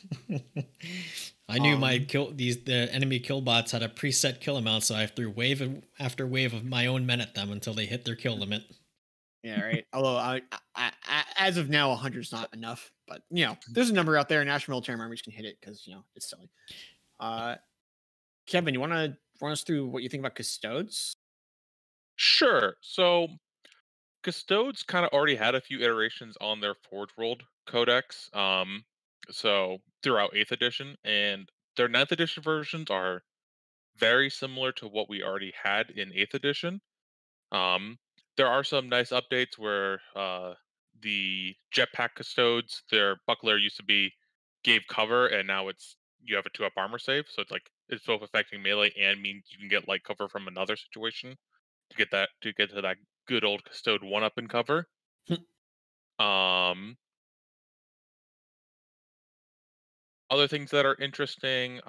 I knew the enemy kill bots had a preset kill amount, so I threw wave after wave of my own men at them until they hit their kill limit. Yeah, right. Although I as of now, 100 is not enough, but there's a number out there, and Astro Militarum armies can hit it because it's silly. Kevin, you want to run us through what you think about Custodes? Sure. So Custodes kind of already had a few iterations on their Forge World Codex. So throughout 8th edition, and their 9th edition versions are very similar to what we already had in 8th edition. There are some nice updates where the jetpack Custodes, their buckler used to be gave cover, and now you have a 2-up armor save, so it's both affecting melee and means you can get light cover from another situation to get to that good old Custode 1-up in cover. Other things that are interesting,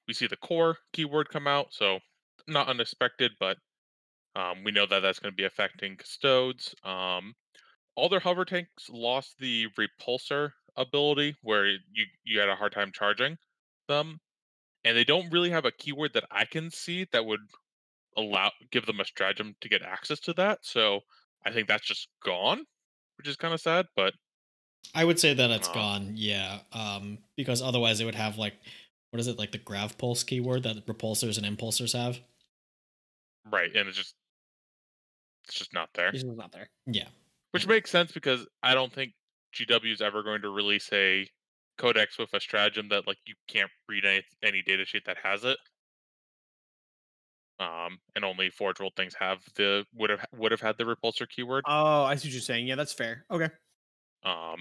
we see the core keyword come out, so not unexpected, but we know that that's going to be affecting Custodes. All their hover tanks lost the repulsor ability, where you had a hard time charging them, and they don't really have a keyword that I can see that would give them a stratagem to get access to that. So I think that's just gone, which is kind of sad. But I would say that it's gone, yeah. Because otherwise it would have like, what is it, like the grav pulse keyword that repulsors and impulsors have? Right, and it's just not there. It's not there. Yeah. Which makes sense because I don't think GW is ever going to release a codex with a stratagem that like you can't read any data sheet that has it. And only Forge World things have the would have had the repulsor keyword. Oh, I see what you're saying. Yeah, that's fair. Okay. But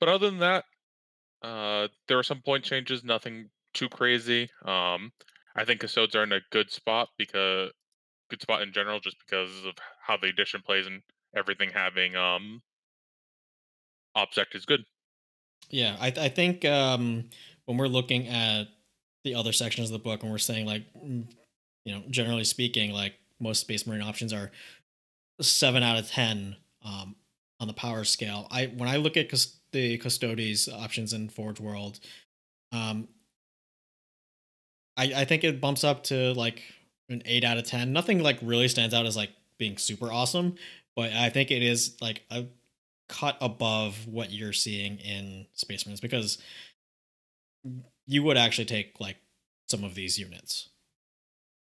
other than that, there were some point changes, nothing too crazy. I think Custodes are in a good spot in general, just because of how the edition plays and everything having object is good. Yeah, I think when we're looking at the other sections of the book and we're saying like, generally speaking, like most Space Marine options are 7 out of 10 on the power scale. When I look at the Custodes options in Forge World, I think it bumps up to like an 8 out of 10. Nothing like really stands out as like being super awesome, but I think it is like a cut above what you're seeing in Space Marines, because you would actually take like some of these units.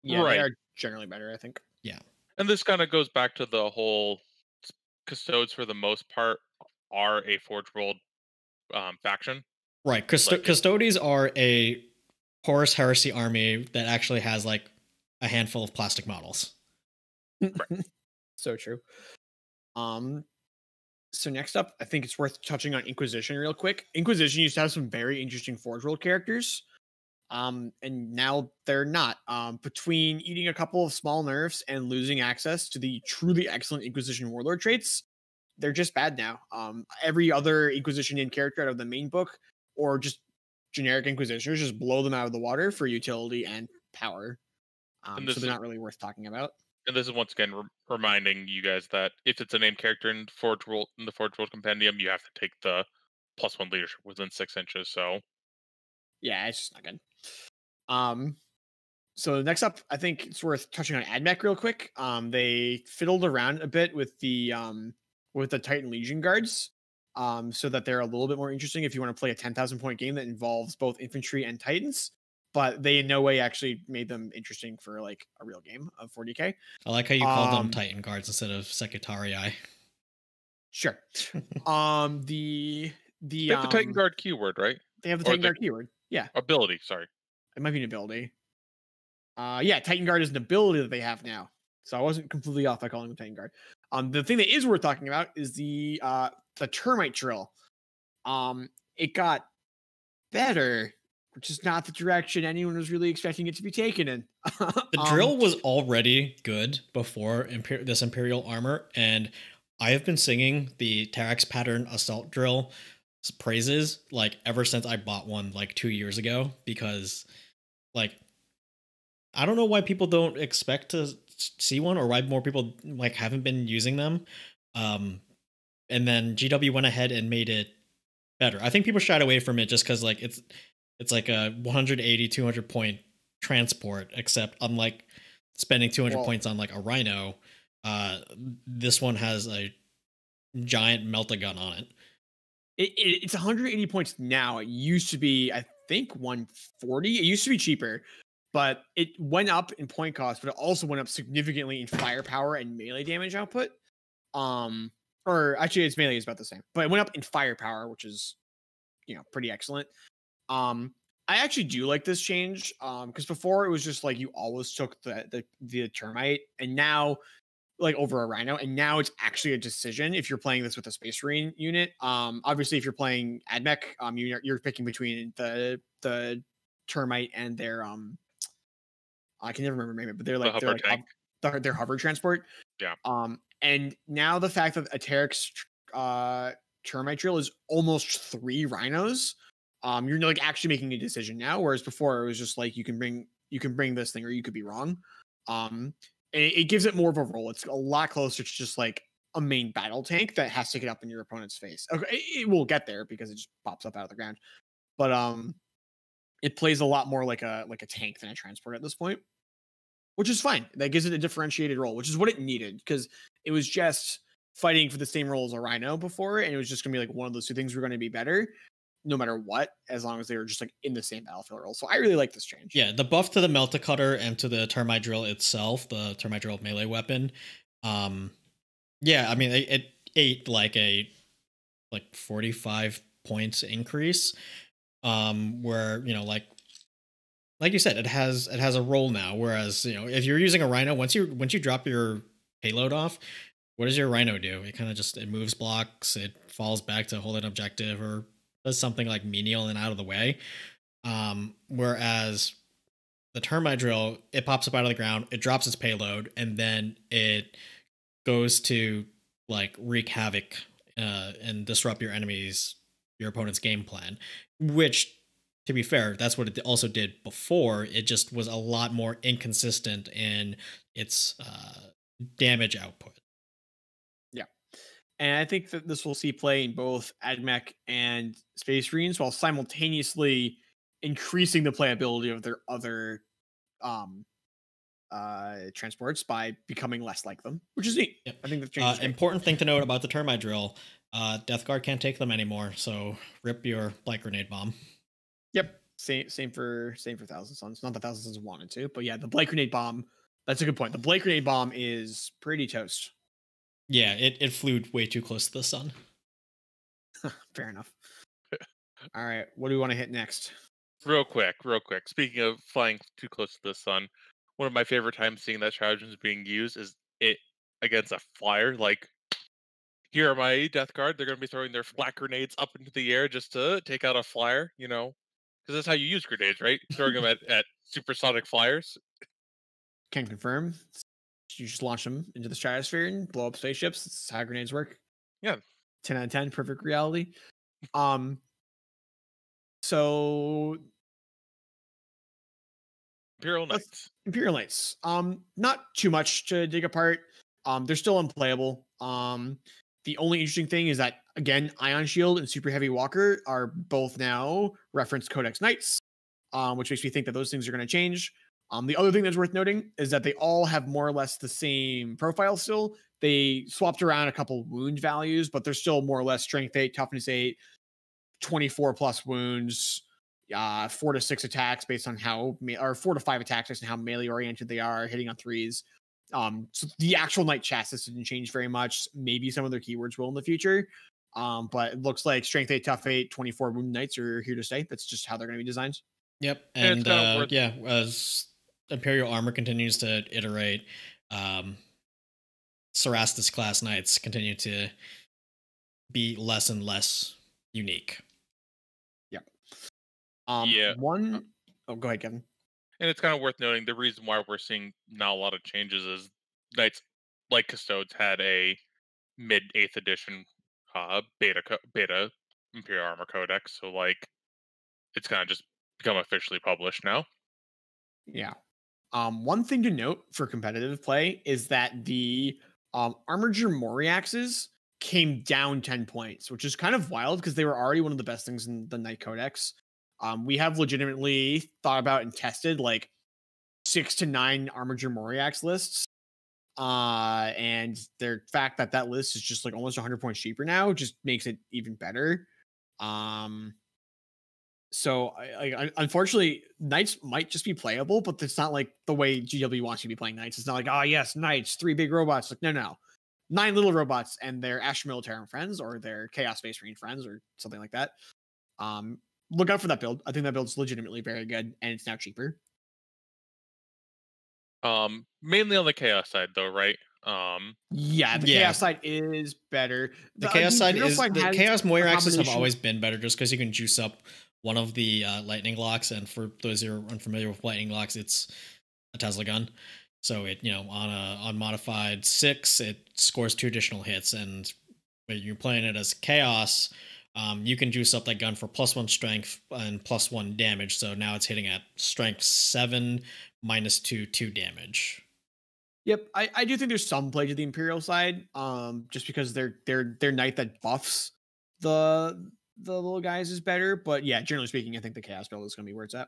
Yeah, Right. they are generally better, I think. Yeah. And this kind of goes back to the whole Custodes, for the most part, are a Forge World faction. Right. Custodes are a Horus Heresy army that actually has like a handful of plastic models. So true. So next up, I think it's worth touching on Inquisition real quick. Inquisition used to have some very interesting Forge World characters. And now they're not. Between eating a couple of small nerfs and losing access to the truly excellent Inquisition warlord traits, they're just bad now. Every other Inquisition in character out of the main book, or just generic Inquisitioners, just blow them out of the water for utility and power. So they're not really worth talking about. And this is once again reminding you guys that if it's a named character in the Forge World Compendium, you have to take the +1 leadership within 6 inches. So yeah, it's just not good. So next up, I think it's worth touching on AdMech real quick. They fiddled around a bit with the Titan Legion guards, so that they're a little bit more interesting if you want to play a 10,000 point game that involves both infantry and Titans. But they in no way actually made them interesting for like a real game of 40k. I like how you called them Titan guards instead of Secretarii. Sure. They have the Titan guard keyword, right? They have the Titan guard keyword. Yeah. Ability. Sorry. It might be an ability. Yeah, Titan Guard is an ability that they have now. So I wasn't completely off by calling them Titan Guard. The thing that is worth talking about is the termite drill. It got better, which is not the direction anyone was really expecting it to be taken in. The drill was already good before this Imperial Armour, and I have been singing the Terax pattern assault drill praises like ever since I bought one like 2 years ago, because like I don't know why people don't expect to see one, or why more people like haven't been using them. And then GW went ahead and made it better. I think people shied away from it just because like it's like a 180, 200 point transport, except unlike spending 200 points on like a Rhino, this one has a giant melt-a-gun on it. It's 180 points now. It used to be, I think, 140. It used to be cheaper, but it went up in point cost, but it also went up significantly in firepower and melee damage output. Or actually, its melee is about the same, but it went up in firepower, which is, pretty excellent. I actually do like this change, because before it was just like you always took the termite, and now like over a Rhino, and now it's actually a decision if you're playing this with a Space Marine unit. Obviously, if you're playing AdMech, you're picking between the termite and their I can never remember the name, but they're like their hover transport. Yeah. And now the fact that a Terex termite drill is almost 3 Rhinos, you're like actually making a decision now, whereas before it was just like you can bring this thing or you could be wrong. And it gives it more of a role. It's a lot closer to just like a main battle tank that has to get up in your opponent's face. Okay, it will get there because it just pops up out of the ground, but it plays a lot more like a tank than a transport at this point, which is fine. That gives it a differentiated role, which is what it needed, because it was just fighting for the same role as a Rhino before, and it was just going to be like one of those two things were going to be better no matter what, as long as they were just like in the same battlefield role. So I really like this change. Yeah, the buff to the Melta-Cutter and to the Termite Drill itself, the Termite Drill melee weapon. Yeah, I mean, it ate like a like 45 points increase. Where like you said, it has a role now. Whereas if you're using a rhino, once you drop your payload off, what does your rhino do? It kind of just it moves blocks, it falls back to hold an objective, or does something like menial and out of the way. Whereas the termite drill, it pops up out of the ground, it drops its payload, and then it goes to like wreak havoc and disrupt your opponent's game plan. Which, to be fair, that's what it also did before. It just was a lot more inconsistent in its damage output. Yeah. And I think that this will see play in both AdMech and Space Marines while simultaneously increasing the playability of their other um, transports by becoming less like them, which is neat. Yep. I think the change is great. Important thing to note about the termite drill: Death Guard can't take them anymore, so rip your blight grenade bomb. Yep. Same for Thousand Suns. Not that Thousand Suns wanted to, but yeah, the blight grenade bomb. That's a good point. The blight grenade bomb is pretty toast. Yeah, it flew way too close to the sun. Fair enough. All right, what do we want to hit next? Real quick. Speaking of flying too close to the sun, one of my favorite times seeing that stratagem is being used is it against a flyer. Like, here are my Death Guard. They're going to be throwing their black grenades up into the air just to take out a flyer, because that's how you use grenades, right? Throwing them at supersonic flyers. Can confirm. You just launch them into the stratosphere and blow up spaceships. That's how grenades work. Yeah. 10 out of 10, perfect reality. So Imperial Knights. Imperial Knights. Not too much to dig apart. They're still unplayable. The only interesting thing is that, again, Ion Shield and Super Heavy Walker are both now referenced Codex Knights, which makes me think that those things are going to change. The other thing that's worth noting is that they all have more or less the same profile still. They swapped around a couple wound values, but they're still more or less strength 8, toughness 8, 24 plus wounds, 4 to 6 attacks based on or 4 to 5 attacks based on how melee oriented they are, hitting on 3s. So the actual knight chassis didn't change very much. Maybe some of their keywords will in the future. But it looks like strength 8, tough 8, 24 wound knights are here to stay. That's just how they're going to be designed. Yep. And as Imperial Armour continues to iterate, Cerastus class knights continue to be less and less unique. Yep. Oh, go ahead, Kevin. And it's kind of worth noting the reason why we're seeing not a lot of changes is Knights like Custodes had a mid 8th edition beta Imperial Armor Codex, so like it's kind of just become officially published now. Yeah. One thing to note for competitive play is that the Armiger Moriaxes came down 10 points, which is kind of wild because they were already one of the best things in the Knight Codex. We have legitimately thought about and tested like 6 to 9 Armiger Moriax lists. And the fact that list is just like almost 100 points cheaper now just makes it even better. So unfortunately, Knights might just be playable, but it's not like the way GW wants you to be playing Knights. It's not like, oh yes, Knights, 3 big robots. Like, no. 9 little robots and their Asher Militarum friends or their Chaos Space Marine friends or something like that. Look out for that build. I think that build's legitimately very good and it's now cheaper. Mainly on the Chaos side though, right? The Chaos side is better. The Chaos side is the Chaos Moiraxes have always been better just because you can juice up one of the lightning locks, and for those who are unfamiliar with lightning locks, it's a Tesla gun. So it on modified 6, it scores 2 additional hits, and when you're playing it as Chaos, you can juice up that gun for +1 strength and +1 damage. So now it's hitting at strength 7 -2 damage. Yep, I do think there's some play to the Imperial side, just because their knight that buffs the little guys is better. But yeah, generally speaking, I think the Chaos build is going to be where it's at.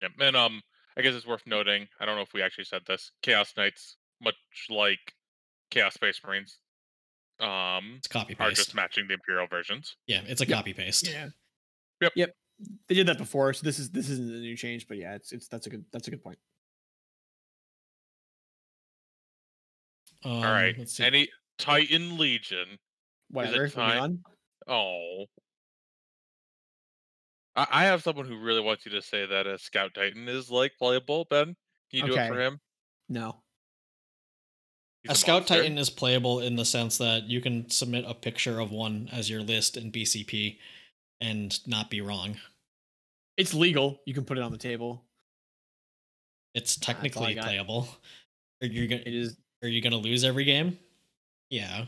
Yeah, and I guess it's worth noting. I don't know if we actually said this. Chaos Knights, much like Chaos Space Marines, it's copy paste. Are just matching the Imperial versions. Yeah, it's a copy paste. Yeah. Yep. They did that before, so this isn't a new change. But yeah, that's a good point. All right. Any Titan Legion? Whatever. Is it time? Oh, I have someone who really wants you to say that a Scout Titan is like playable. Ben, can you do it for Okay. him? No. He's A a Scout monster. Titan is playable in the sense that you can submit a picture of one as your list in BCP and not be wrong. It's legal. You can put it on the table. It's That's all I technically got. playable. Are you gonna It is. Are you gonna lose every game? Yeah. Are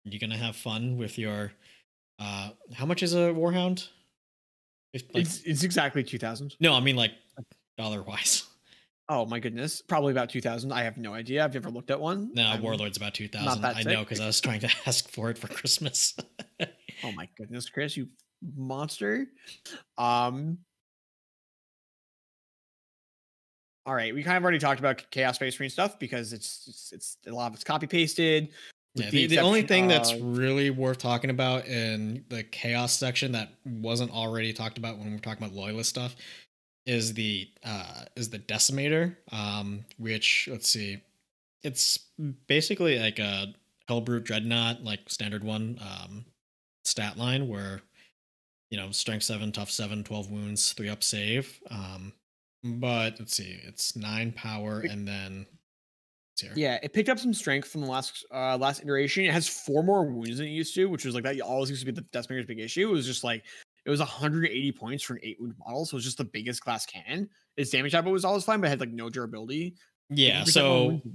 you gonna have fun with your how much is a Warhound? It's exactly 2,000. No, I mean like dollar wise. Oh my goodness, probably about 2,000. I have no idea. I've never looked at one. No, I'm Warlord's about not 2,000. that I sick. know because I was trying to ask for it for Christmas. Oh my goodness, Chris, you monster. Um. All right, we kind of already talked about Chaos Space Marine stuff because it's a lot of it's copy pasted. Yeah, the only thing that's really worth talking about in the chaos section that wasn't already talked about when we're talking about loyalist stuff is the decimator, which let's see, it's basically like a Hellbrute Dreadnought, like standard one stat line where strength 7, tough 7, 12 wounds, 3 up save. But let's see, it's 9 power and then here. Yeah, it picked up some strength from the last iteration. It has 4 more wounds than it used to, which was like that always used to be the Decimator's big issue. It was just like it was 180 points for an 8 wound model, so it was just the biggest class cannon. Its damage output was always fine, but it had like no durability. Yeah,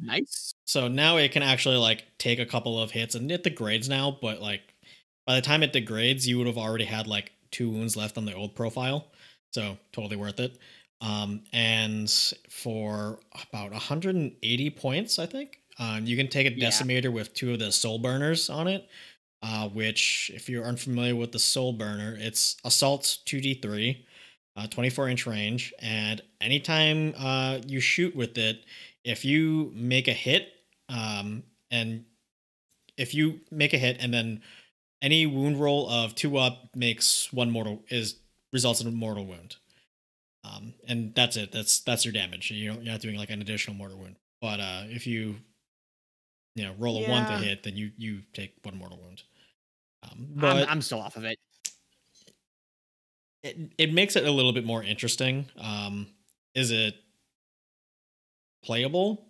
nice. So now it can actually like take a couple of hits and it degrades now, but like by the time it degrades, you would have already had like 2 wounds left on the old profile. So totally worth it. And for about 180 points, I think, you can take a decimator with 2 of the soul burners on it. Which, if you're unfamiliar with the soul burner, it's assault 2d3, 24-inch range, and anytime you shoot with it, if you make a hit, and then any wound roll of 2 up makes results in a mortal wound. And that's it. That's your damage. You're not doing like an additional mortal wound. But if you roll a 1 to hit, then you take 1 mortal wound. But I'm still off of it. It makes it a little bit more interesting. Is it playable?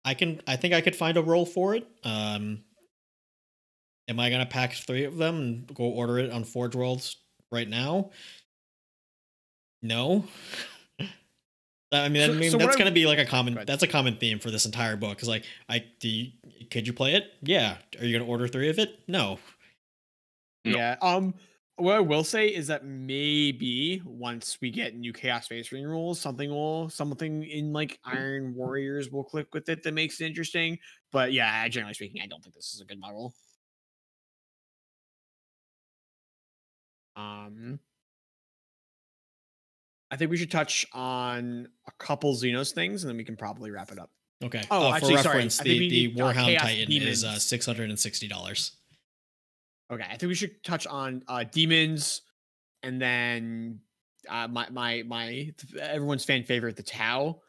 I think I could find a role for it. Am I gonna pack 3 of them and go order it on Forge Worlds right now? No. I mean, that's gonna be like a common theme for this entire book. Is like, could you play it? Yeah. Are you gonna order 3 of it? No. Yeah. What I will say is that maybe once we get new Chaos Space Marine rules, something in like Iron Warriors will click with it that makes it interesting. But yeah, generally speaking, I don't think this is a good model. I think we should touch on a couple Xenos things, and then we can probably wrap it up. Okay. Oh, actually, for reference, the Warhound Titan Demons. is $660. Okay, I think we should touch on demons, and then my everyone's fan favorite, the Tau.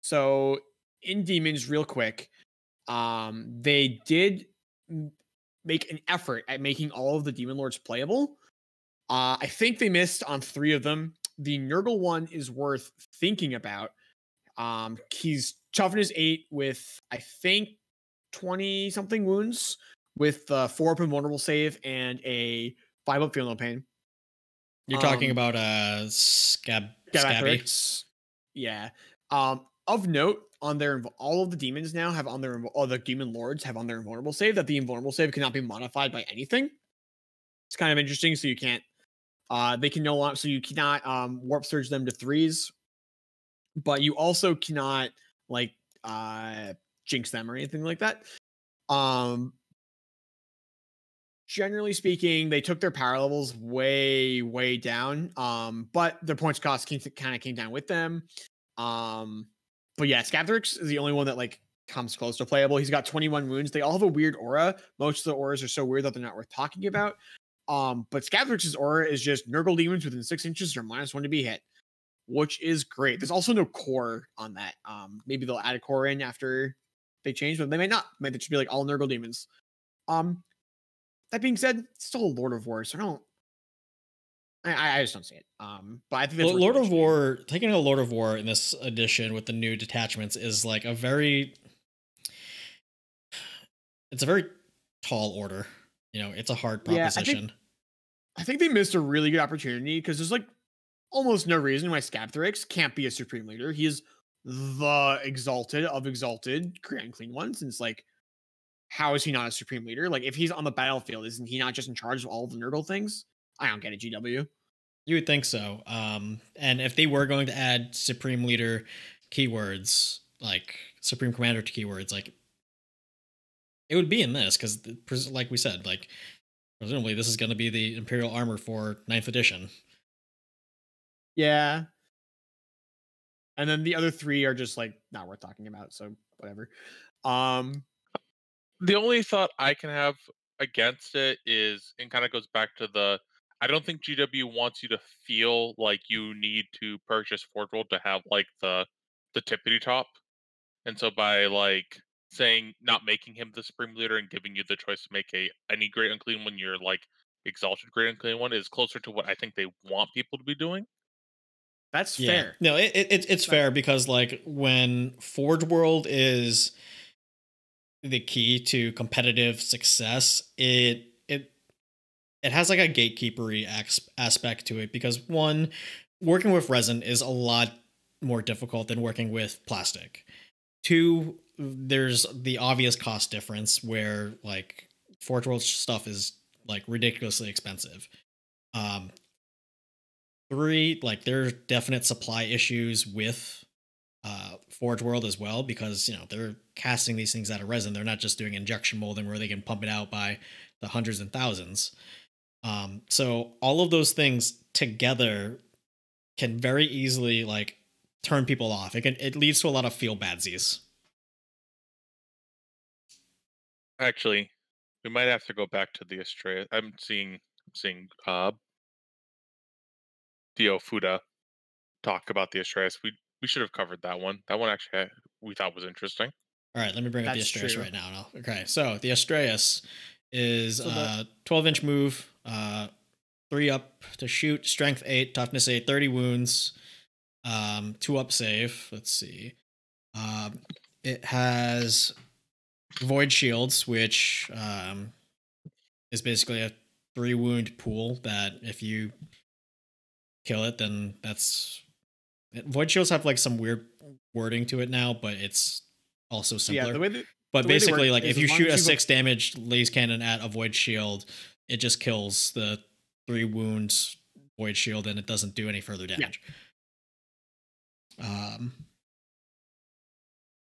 So in demons, real quick, they did make an effort at making all of the demon lords playable. I think they missed on 3 of them. The Nurgle one is worth thinking about. He's toughness 8 with I think 20 something wounds with 4 up invulnerable save and a 5 up feel no pain. You're talking about Scabby. Yeah. Of note, all of the demons now have on their all the demon lords have on their invulnerable save that the invulnerable save cannot be modified by anything. It's kind of interesting. So you can't. They can no longer. So you cannot warp surge them to 3s, but you also cannot like jinx them or anything like that. Generally speaking, they took their power levels way down. But their points cost kind of came down with them. But yeah, Scathrix is the only one that like comes close to playable. He's got 21 wounds. They all have a weird aura. Most of the auras are so weird that they're not worth talking about. But Scathrix's aura is just Nurgle demons within 6 inches or -1 to be hit, which is great. There's also no core on that. Maybe they'll add a core in after they change, but they may not. Maybe it should be like all Nurgle demons. That being said, it's still a Lord of War, so I just don't see it. But I think that's Lord of War, taking a Lord of War in this edition with the new detachments is like it's a very tall order. It's a hard proposition. I think they missed a really good opportunity because there's like almost no reason why Scapthrix can't be a Supreme Leader. He is the exalted of exalted Grand Clean Ones. And it's like, how is he not a Supreme Leader? Like, if he's on the battlefield, isn't he not just in charge of all the Nurdle things? I don't get it, GW. You would think so. And if they were going to add Supreme Leader keywords, like Supreme Commander keywords, like it would be in this because, like we said, like presumably this is going to be the Imperial Armor for 9th edition. Yeah. And then the other 3 are just like not worth talking about, so whatever. The only thought I can have against it is, and kind of goes back to I don't think GW wants you to feel like you need to purchase Forge World to have like the tippity top. And so by like saying not making him the Supreme Leader and giving you the choice to make any Great Unclean when you're like exalted Great Unclean one is closer to what I think they want people to be doing. That's fair. No, it's fair because like when Forge World is the key to competitive success, it has like a gatekeepery aspect to it because one, working with resin is a lot more difficult than working with plastic. 2, there's the obvious cost difference where like Forge World stuff is like ridiculously expensive. 3, like there's definite supply issues with Forge World as well because they're casting these things out of resin. They're not just doing injection molding where they can pump it out by the hundreds and thousands. So all of those things together can very easily like turn people off. It leads to a lot of feel badsies. Actually, we might have to go back to the Astrea. I'm seeing Dio Fuda talk about the Astreas. We should have covered that one. That one actually we thought was interesting. All right, let me bring up the Astreus right now. Okay, so the Astreus is 12-inch move, 3 up to shoot, strength 8, toughness 8, 30 wounds, 2 up save. Let's see. It has void shields, which is basically a 3 wound pool that if you kill it, then that's void shields have like some weird wording to it now, but it's also simpler. Yeah, but basically, like if you shoot a 6 damage laser cannon at a void shield, it just kills the 3 wounds void shield and it doesn't do any further damage.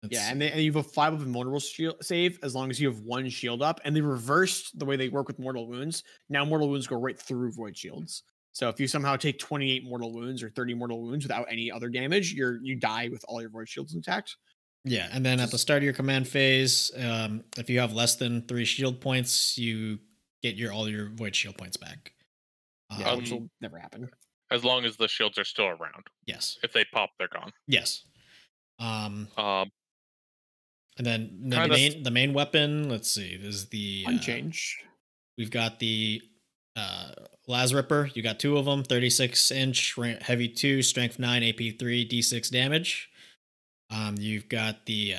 Yeah, and you have a 5 of invulnerable shield save as long as you have 1 shield up, and they reversed the way they work with mortal wounds. Now mortal wounds go right through void shields. So if you somehow take 28 mortal wounds or 30 mortal wounds without any other damage, you die with all your void shields intact. Yeah, and then at the start of your command phase, if you have less than 3 shield points, you get all your void shield points back. Which will never happen. As long as the shields are still around. Yes. If they pop, they're gone. Yes. And then the main weapon, let's see, this is the Unchange. We've got the Las Ripper. You got 2 of them, 36-inch, heavy 2, strength 9, AP 3, D6 damage. You've got the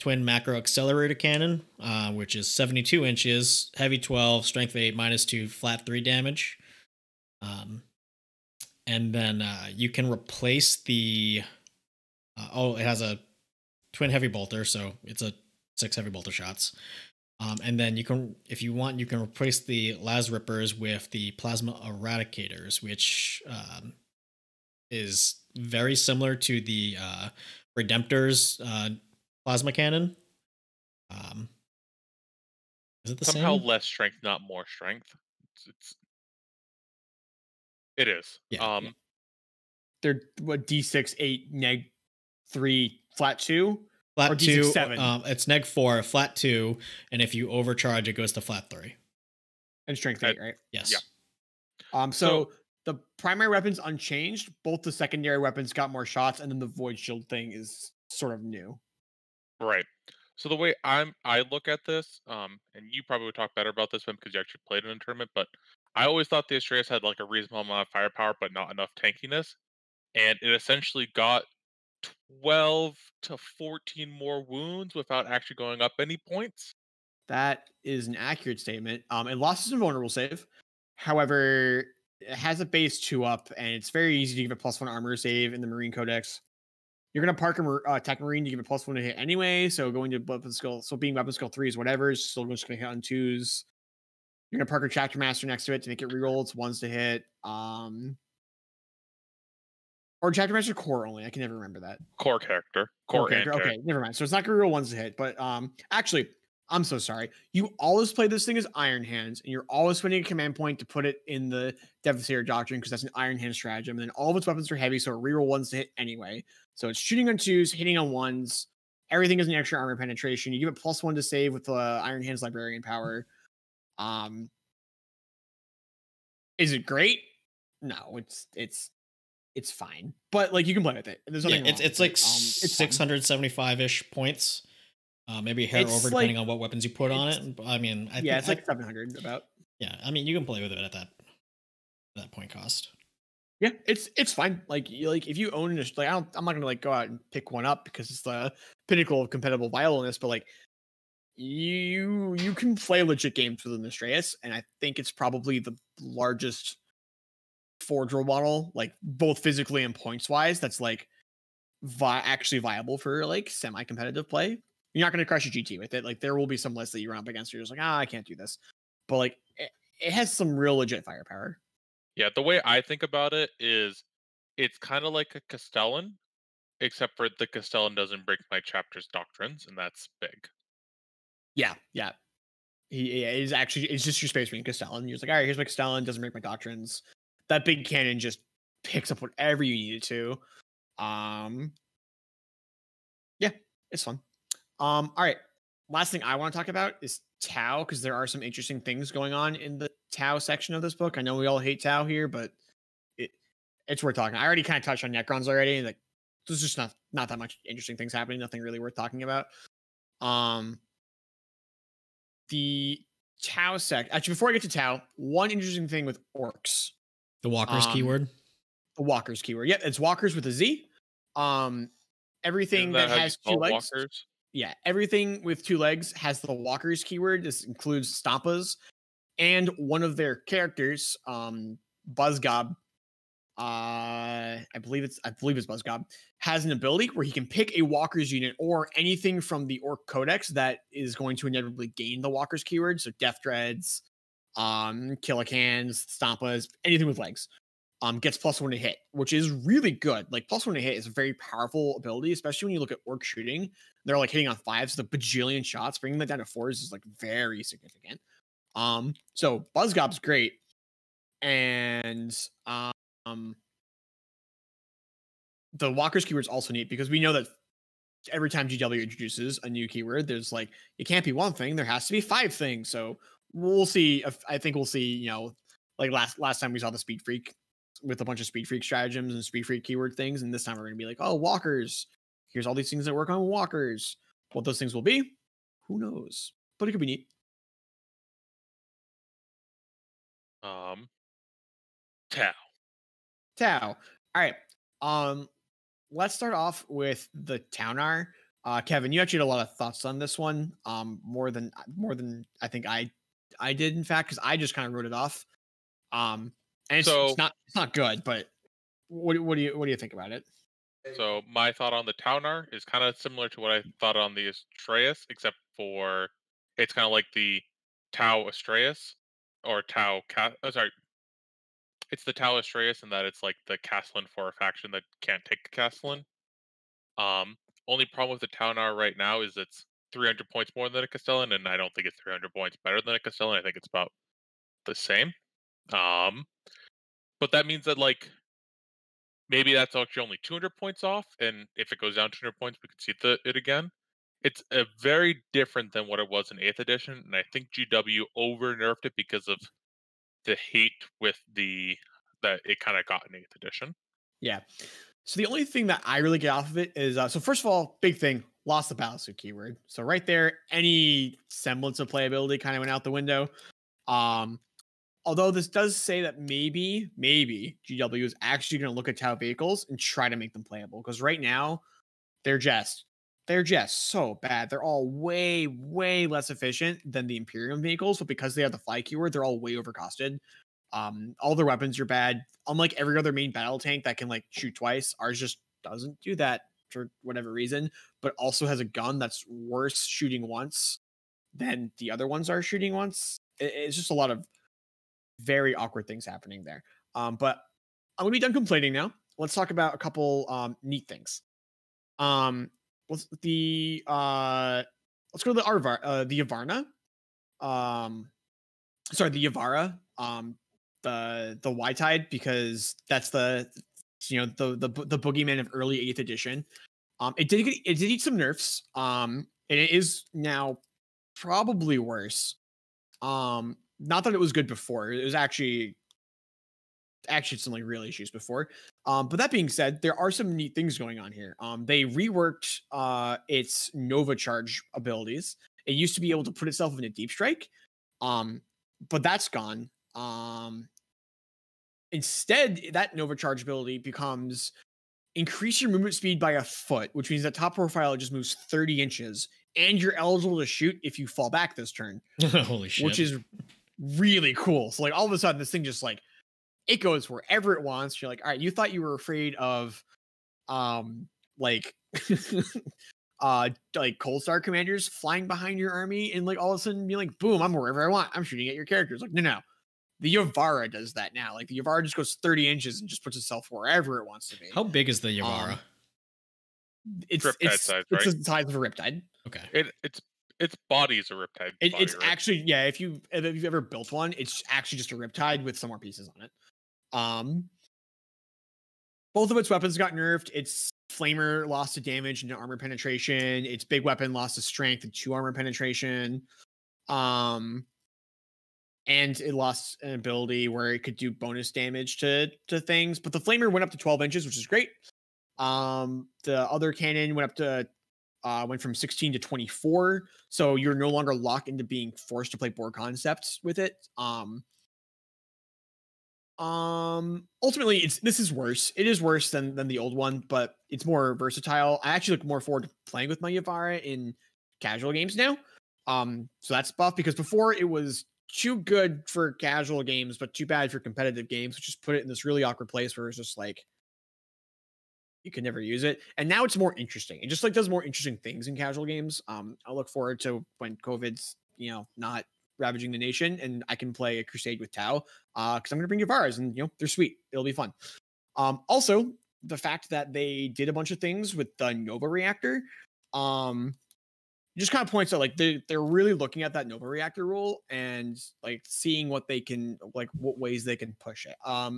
twin macro accelerator cannon, which is 72 inches, heavy 12, strength 8, -2, flat 3 damage. And then you can replace the it has a twin heavy bolter, so it's a 6 heavy bolter shots. And then you can, if you want, you can replace the Las Rippers with the Plasma Eradicators, which is very similar to the Redemptor's plasma cannon. Is it the somehow same? Less strength, not more strength? It is. Yeah. They're what, D6 8 neg 3 flat 2? Flat or 2, D6 7? It's neg 4, flat 2, and if you overcharge, it goes to flat 3. And strength 8, right? Yes. Yeah. So the primary weapon's unchanged. Both the secondary weapons got more shots, and then the void shield thing is sort of new. Right. So the way I look at this, and you probably would talk better about this one because you actually played in a tournament, but I always thought the Astraeus had like a reasonable amount of firepower, but not enough tankiness, and it essentially got 12 to 14 more wounds without actually going up any points. That is an accurate statement. It lost its invulnerable save. However, it has a base 2 up, and it's very easy to give a +1 armor save in the Marine Codex. You're gonna park a Tech Marine to give a +1 to hit anyway, so going to weapon skill, so being weapon skill 3 is whatever, it's still just gonna hit on 2s. You're gonna park a Chapter Master next to it to make it reroll its 1s to hit. Or Chapter Master core only. I can never remember that. Core character. Core character. Okay, never mind. So it's not gonna reroll 1s to hit, but actually, I'm so sorry. You always play this thing as Iron Hands, and you're always spending a command point to put it in the Devastator Doctrine because that's an Iron Hand stratagem. And then all of its weapons are heavy, so it reroll 1s to hit anyway. So it's shooting on 2s, hitting on 1s. Everything is an extra armor penetration. You give it +1 to save with the Iron Hands Librarian power. Is it great? No, it's fine. But like you can play with it. There's nothing wrong it's with like it. It's 675-ish points. Maybe a hair It's over depending on what weapons you put on it. I mean, I it's like 700 about. Yeah, I mean, you can play with it at that point cost. Yeah, it's fine. Like if you own this, like I'm not gonna like go out and pick one up because it's the pinnacle of competitive violence, but like you can play legit games with an Astraeus, and I think it's probably the largest forge roll model, like both physically and points wise, that's like actually viable for like semi-competitive play. You're not going to crush a GT with it. Like there will be some lists that you run up against. You're just like, I can't do this. But like it has some real legit firepower. Yeah, the way I think about it is it's kind of like a Castellan, except for the Castellan doesn't break my chapter's doctrines, and that's big. Yeah. He is actually, it's just your Space Marine Castellan. You're just like, all right, here's my Castellan, doesn't break my doctrines. That big cannon just picks up whatever you need it to. Yeah, it's fun. All right. Last thing I want to talk about is Tau, because there are some interesting things going on in the Tau section of this book. I know we all hate Tau here, but it's worth talking. I already kind of touched on Necrons already. Like, there's just not that much interesting things happening. Nothing really worth talking about. The Tau sec. Actually, before I get to Tau, one interesting thing with orcs. The walkers keyword. The walkers keyword. Yep, it's walkers with a Z. Everything that has 2 legs. Walkers? Yeah, everything with 2 legs has the walkers keyword. This includes Stampas, and one of their characters, Buzzgob. I believe it's Buzzgob, has an ability where he can pick a walkers unit or anything from the Orc Codex that is going to inevitably gain the walkers keyword. So Death Dreads, Killicans, Stampas, anything with legs. Gets +1 to hit, which is really good. Like +1 to hit is a very powerful ability, especially when you look at orc shooting. They're like hitting on 5s, so the bajillion shots, bringing that down to 4s is like very significant. So Buzzgob's great, and the walkers keyword is also neat because we know that every time GW introduces a new keyword, there's like it can't be one thing, there has to be 5 things. So we'll see. I think we'll see. You know, like last time we saw the Speed Freak with a bunch of Speed Freak stratagems and Speed Freak keyword things, and this time we're going to be like, oh, walkers. Here's all these things that work on walkers. What those things will be, who knows? But it could be neat. Tau. All right. Let's start off with the Taunar. Kevin, you actually had a lot of thoughts on this one. More than I think I did, in fact, because I just kind of wrote it off. And it's not good, but what do you think about it? So my thought on the Taunar is kind of similar to what I thought on the Astraeus, except for it's kind of like the Tau Astraeus or Tau. It's the Tau Astraeus in that it's like the Castellan for a faction that can't take the Castellan. Only problem with the Taunar right now is it's 300 points more than a Castellan, and I don't think it's 300 points better than a Castellan. I think it's about the same. But that means that like maybe that's actually only 200 points off, and if it goes down 200 points, we could see it again. It's a very different than what it was in 8th edition, and I think GW over nerfed it because of the hate with that it kind of got in 8th edition. Yeah. So the only thing that I really get off of it is so first of all, big thing, lost the battlesuit keyword. So right there, any semblance of playability kind of went out the window. Although this does say that maybe GW is actually going to look at Tau vehicles and try to make them playable, because right now they're just so bad. They're all way less efficient than the Imperium vehicles, but because they have the fly keyword, they're all way overcosted. All their weapons are bad. Unlike every other main battle tank that can like shoot twice, ours just doesn't do that for whatever reason, but also has a gun that's worse shooting once than the other ones are shooting once. It's just a lot of very awkward things happening there. But I'm gonna be done complaining now. Let's talk about a couple neat things. Let's go to the Yavarna. Sorry, the Yavara. The Y-Tide, because that's the boogeyman of early 8th edition. It did eat some nerfs. And it is now probably worse. Not that it was good before. It was actually some like real issues before. But that being said, there are some neat things going on here. They reworked its Nova Charge abilities. It used to be able to put itself in a deep strike. But that's gone. Instead, that Nova Charge ability becomes increase your movement speed by a foot, which means that top profile just moves 30 inches, and you're eligible to shoot if you fall back this turn. Holy shit. Which is really cool. So like all of a sudden this thing just like it goes wherever it wants. You're like, all right, you thought you were afraid of like like Cold Star commanders flying behind your army and like all of a sudden be like, boom, I'm wherever I want. I'm shooting at your characters. Like, no. The Yavara does that now. Like the Yavara just goes 30 inches and just puts itself wherever it wants to be. How big is the Yavara? It's size, right? It's the size of a Riptide. Okay. Its body is a Riptide. It's right? Actually, yeah. If you've ever built one, it's actually just a Riptide with some more pieces on it. Both of its weapons got nerfed. Its Flamer lost to damage and armor penetration. Its big weapon lost to strength and 2 armor penetration. And it lost an ability where it could do bonus damage to things. But the Flamer went up to 12 inches, which is great. The other cannon went up to went from 16 to 24, so you're no longer locked into being forced to play board concepts with it. Ultimately, this is worse. It is worse than the old one, but it's more versatile. I actually look more forward to playing with my Yavara in casual games now. So that's buff, because before it was too good for casual games, but too bad for competitive games, which just put it in this really awkward place where it's just like you can never use it. And now it's more interesting. It just like does more interesting things in casual games. I look forward to when COVID's not ravaging the nation and I can play a Crusade with Tau, because I'm gonna bring Yavaras and they're sweet. It'll be fun. Also, the fact that they did a bunch of things with the Nova Reactor, just kind of points out like they're really looking at that Nova Reactor rule and like seeing what they can, like what ways they can push it.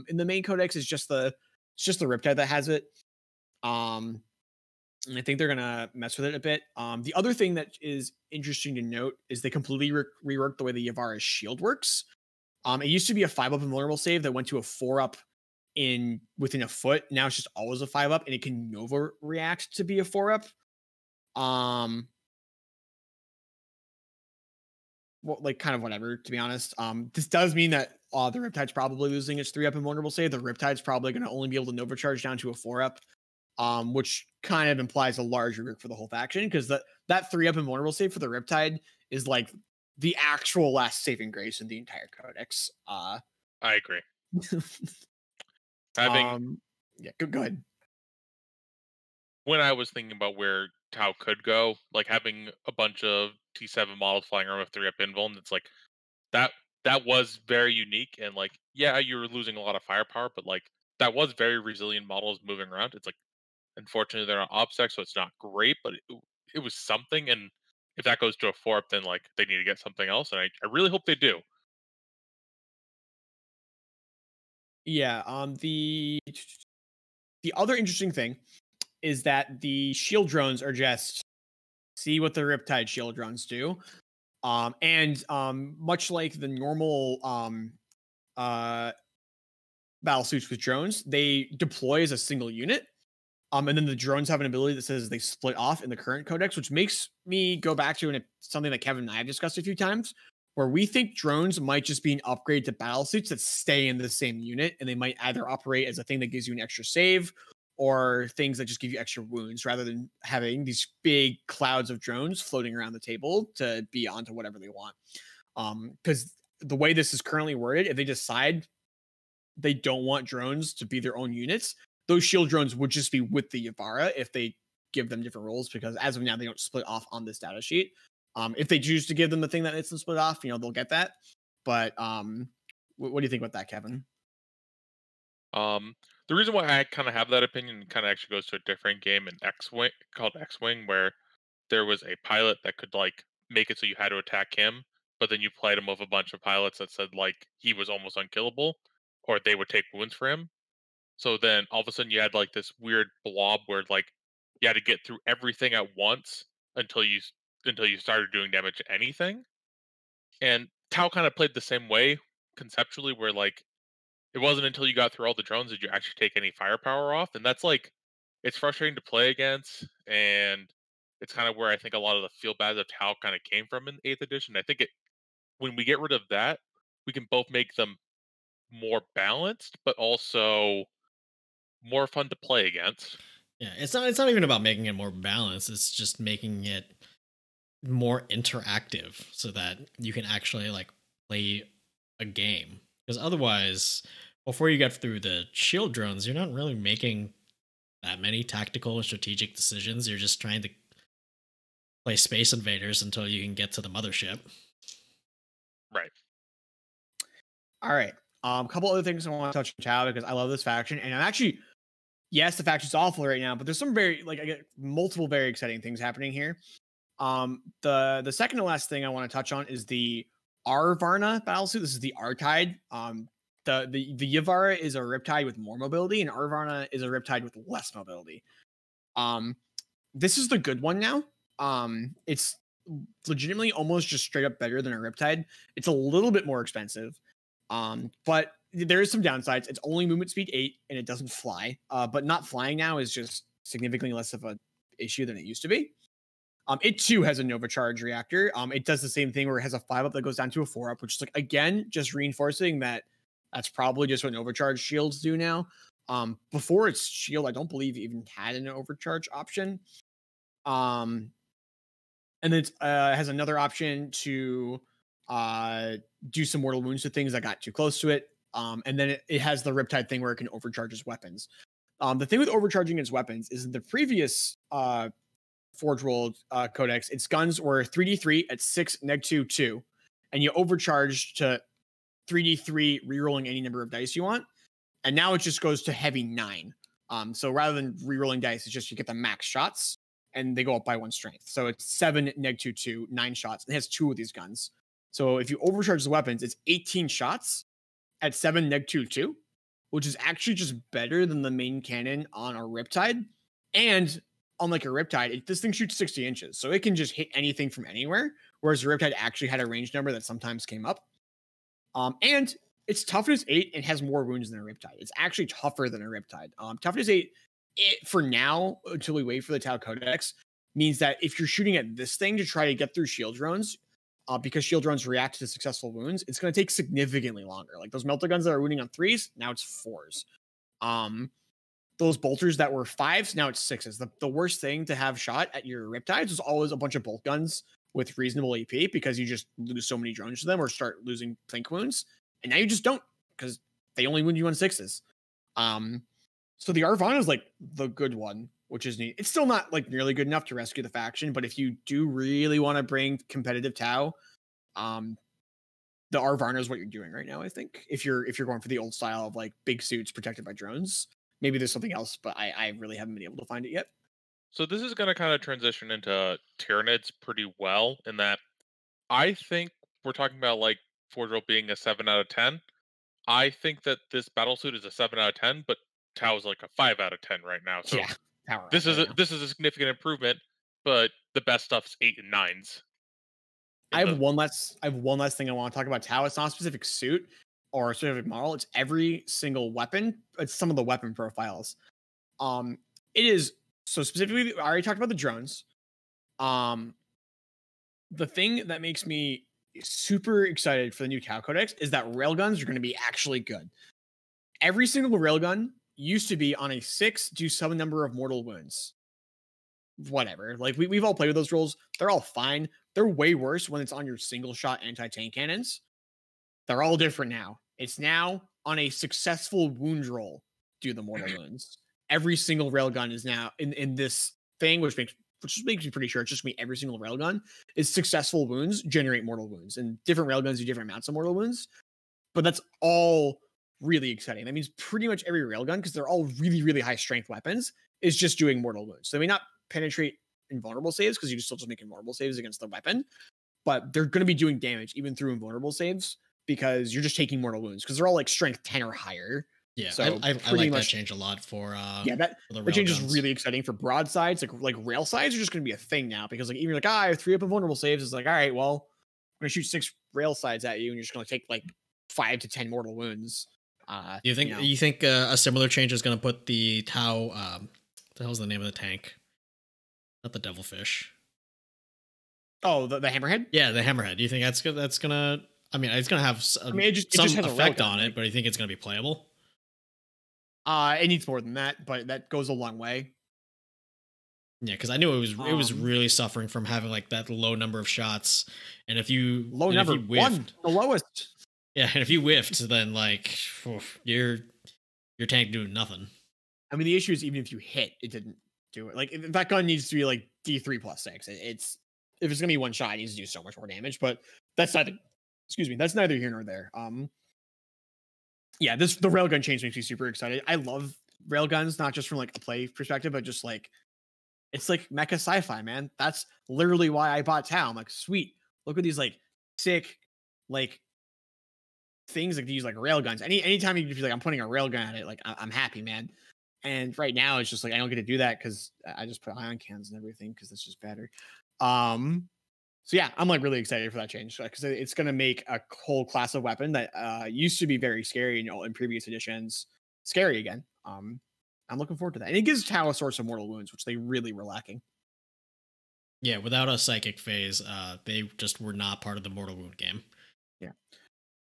In the main codex is just the Riptide that has it. And I think they're gonna mess with it a bit. The other thing that is interesting to note is they completely reworked the way the Yavara's shield works. It used to be a 5-up invulnerable save that went to a 4-up within a foot. Now it's just always a 5-up, and it can Nova react to be a 4-up. Well, like kind of whatever, to be honest. This does mean that the Riptide's probably losing its 3-up invulnerable save. The Riptide's probably going to only be able to Nova charge down to a 4-up, which kind of implies a larger risk for the whole faction, because that 3-up invulnerable save for the Riptide is like the actual last saving grace in the entire codex. I agree. Yeah, go ahead. When I was thinking about where Tau could go, like having a bunch of T7 models flying around with 3-up invuln, it's like that was very unique, and like you were losing a lot of firepower, but like that was very resilient models moving around. It's like unfortunately they're not OBSEC, so it's not great, but it was something. And if that goes to a 4-up, then like they need to get something else, and I really hope they do. Yeah. The other interesting thing is that the shield drones are just see what the Riptide shield drones do. And much like the normal battle suits with drones, they deploy as a single unit. And then the drones have an ability that says they split off in the current codex, which makes me go back to something that Kevin and I have discussed a few times, where we think drones might just be an upgrade to battle suits that stay in the same unit, and they might either operate as a thing that gives you an extra save or things that just give you extra wounds rather than having these big clouds of drones floating around the table to be onto whatever they want. Because the way this is currently worded, if they decide they don't want drones to be their own units, those shield drones would just be with the Yavara if they give them different roles, because as of now, they don't split off on this data sheet. If they choose to give them the thing that lets them split off, they'll get that. But what do you think about that, Kevin? The reason why I kind of have that opinion kind of actually goes to a different game in X-Wing called X-Wing, where there was a pilot that could like make it so you had to attack him, but then you played him with a bunch of pilots that said like he was almost unkillable, or they would take wounds for him. So then all of a sudden you had like this weird blob where like you had to get through everything at once until you started doing damage to anything. And Tau kind of played the same way conceptually, where like it wasn't until you got through all the drones did you actually take any firepower off, and that's like it's frustrating to play against, and it's kind of where I think a lot of the feel bad of Tau kind of came from in 8th edition. I think when we get rid of that, we can both make them more balanced, but also more fun to play against. Yeah, it's not even about making it more balanced. It's just making it more interactive so that you can actually like play a game. Because otherwise, before you get through the shield drones, you're not really making that many tactical and strategic decisions. You're just trying to play Space Invaders until you can get to the mothership. Right. All right. A couple other things I want to touch on Tau, because I love this faction, and I'm actually, yes, the faction's awful right now, but there's some I get multiple very exciting things happening here. The second to last thing I want to touch on is the Varna battlesuit. This is the R-Tide. The Yavara is a Riptide with more mobility, and Varna is a Riptide with less mobility. This is the good one now. It's legitimately almost just straight up better than a Riptide. It's a little bit more expensive. But there is some downsides. It's only movement speed 8 and it doesn't fly. But not flying now is just significantly less of an issue than it used to be. It too has a Nova Charge reactor. It does the same thing where it has a 5-up that goes down to a 4-up, which is like, again, just reinforcing that that's probably just what Nova Charge shields do now. Before its shield, I don't believe it even had an overcharge option. And then it has another option to do some mortal wounds to things that got too close to it. And then it has the Riptide thing where it can overcharge its weapons. The thing with overcharging its weapons is in the previous Forge World Codex, its guns were 3d3 at 6 -2 2, and you overcharge to 3d3 rerolling any number of dice you want. And now it just goes to heavy 9. So rather than rerolling dice, it's just you get the max shots and they go up by 1 strength. So it's 7 -2 2, 9 shots. It has 2 of these guns. So if you overcharge the weapons, it's 18 shots at 7 -2 2, which is actually just better than the main cannon on a Riptide. And unlike a Riptide, this thing shoots 60 inches, so it can just hit anything from anywhere, whereas the Riptide actually had a range number that sometimes came up. And its toughness 8 and has more wounds than a Riptide. It's actually tougher than a Riptide. Toughness 8, for now, until we wait for the Tau Codex, means that if you're shooting at this thing to try to get through shield drones, because shield drones react to successful wounds, it's going to take significantly longer. Like those melter guns that are wounding on 3s, now it's 4s. Those bolters that were 5s, now it's 6s. The worst thing to have shot at your Riptides is always a bunch of bolt guns with reasonable AP, because you just lose so many drones to them or start losing think wounds. And now you just don't, because they only wound you on 6s. So the Arvana is like the good one, which is neat. It's still not like nearly good enough to rescue the faction, but if you do really want to bring competitive Tau, the Arvana is what you're doing right now, I think. If you're going for the old style of like big suits protected by drones. Maybe there's something else, but I really haven't been able to find it yet. So this is going to kind of transition into Tyranids pretty well, in that I think we're talking about like Forge World being a 7 out of 10. I think that this battlesuit is a 7 out of 10, but Tau is like a 5 out of 10 right now. So yeah, this is a significant improvement, but the best stuff's 8 and 9s. I have one last thing I want to talk about Tau. It's not a specific suit or a specific model. It's every single weapon. It's some of the weapon profiles. It is so specifically. I already talked about the drones. Um, the thing that makes me super excited for the new Tau Codex is that railguns are going to be actually good. Every single railgun used to be on a 6 to some number of mortal wounds. Whatever. Like we've all played with those rolls. They're all fine. They're way worse when it's on your single shot anti-tank cannons. They're all different now. It's now on a successful wound roll, do the mortal wounds. Every single railgun is now in this thing, which makes me pretty sure it's just me. Every single railgun is successful wounds generate mortal wounds, and different railguns do different amounts of mortal wounds. But that's all really exciting. That means pretty much every railgun, because they're all really, really high strength weapons, is just doing mortal wounds. So they may not penetrate invulnerable saves because you're still just making invulnerable saves against the weapon, but they're going to be doing damage even through invulnerable saves because you're just taking mortal wounds because they're all like strength 10 or higher. Yeah, So I like that change a lot for that for the change is railguns. really exciting for broadsides. Like rail sides are just going to be a thing now because like even like I have 3 up invulnerable saves. It's like, all right, well, I'm going to shoot 6 rail sides at you and you're just going to take like 5 to 10 mortal wounds. Do you think a similar change is going to put the Tau? What the hell's the name of the tank? Not the Devilfish. Oh, the hammerhead. Yeah, the Hammerhead. Do you think that's gonna? I mean, it's gonna have some it just has effect a on it, but do you think it's gonna be playable? It needs more than that, but that goes a long way. Yeah, because I knew it was really suffering from having like that low number of shots, and if you whiffed, the lowest. Yeah, and if you whiffed, then like your tank doing nothing. I mean, the issue is even if you hit, it didn't do it. Like that gun needs to be like D3 plus 6. It's if it's gonna be one shot, it needs to do so much more damage. But that's neither. Excuse me. That's neither here nor there. Yeah, the railgun change makes me super excited. I love railguns, not just from like a play perspective, but just like it's like mecha sci-fi, man. That's literally why I bought Tau. I'm like, sweet. Look at these like sick, like things like these like railguns. Anytime you feel like I'm putting a railgun at it, like I'm happy, man. And right now it's just like I don't get to do that because I just put ion cans and everything because that's just better. So yeah, I'm like really excited for that change because it's gonna make a whole class of weapon that used to be very scary, in previous editions, scary again. I'm looking forward to that, and it gives Tau a source of mortal wounds, which they really were lacking. Yeah, without a psychic phase, they just were not part of the mortal wound game. Yeah.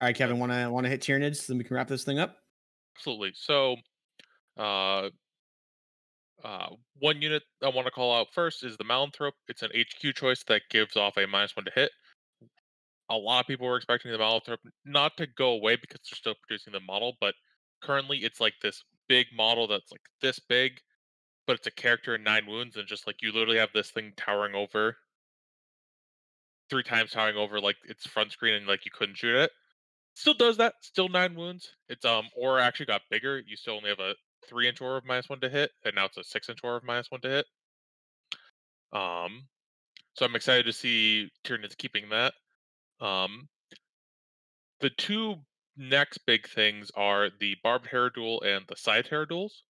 All right, Kevin, want to hit Tyranids, then we can wrap this thing up. Absolutely. So, one unit I want to call out first is the Malanthrope. It's an HQ choice that gives off a -1 to hit. A lot of people were expecting the Malanthrope not to go away because they're still producing the model, but currently it's like this big model that's like this big, but it's a character in 9 wounds, and just like you literally have this thing towering over 3 times towering over like its front screen, and like you couldn't shoot it. Still does that, still 9 wounds. It's aura actually got bigger. You still only have a 3-inch aura of -1 to hit, and now it's a 6-inch aura of -1 to hit. So I'm excited to see Tyranids keeping that. The 2 next big things are the Barbed Hair Duel and the Scythe Hair Duels.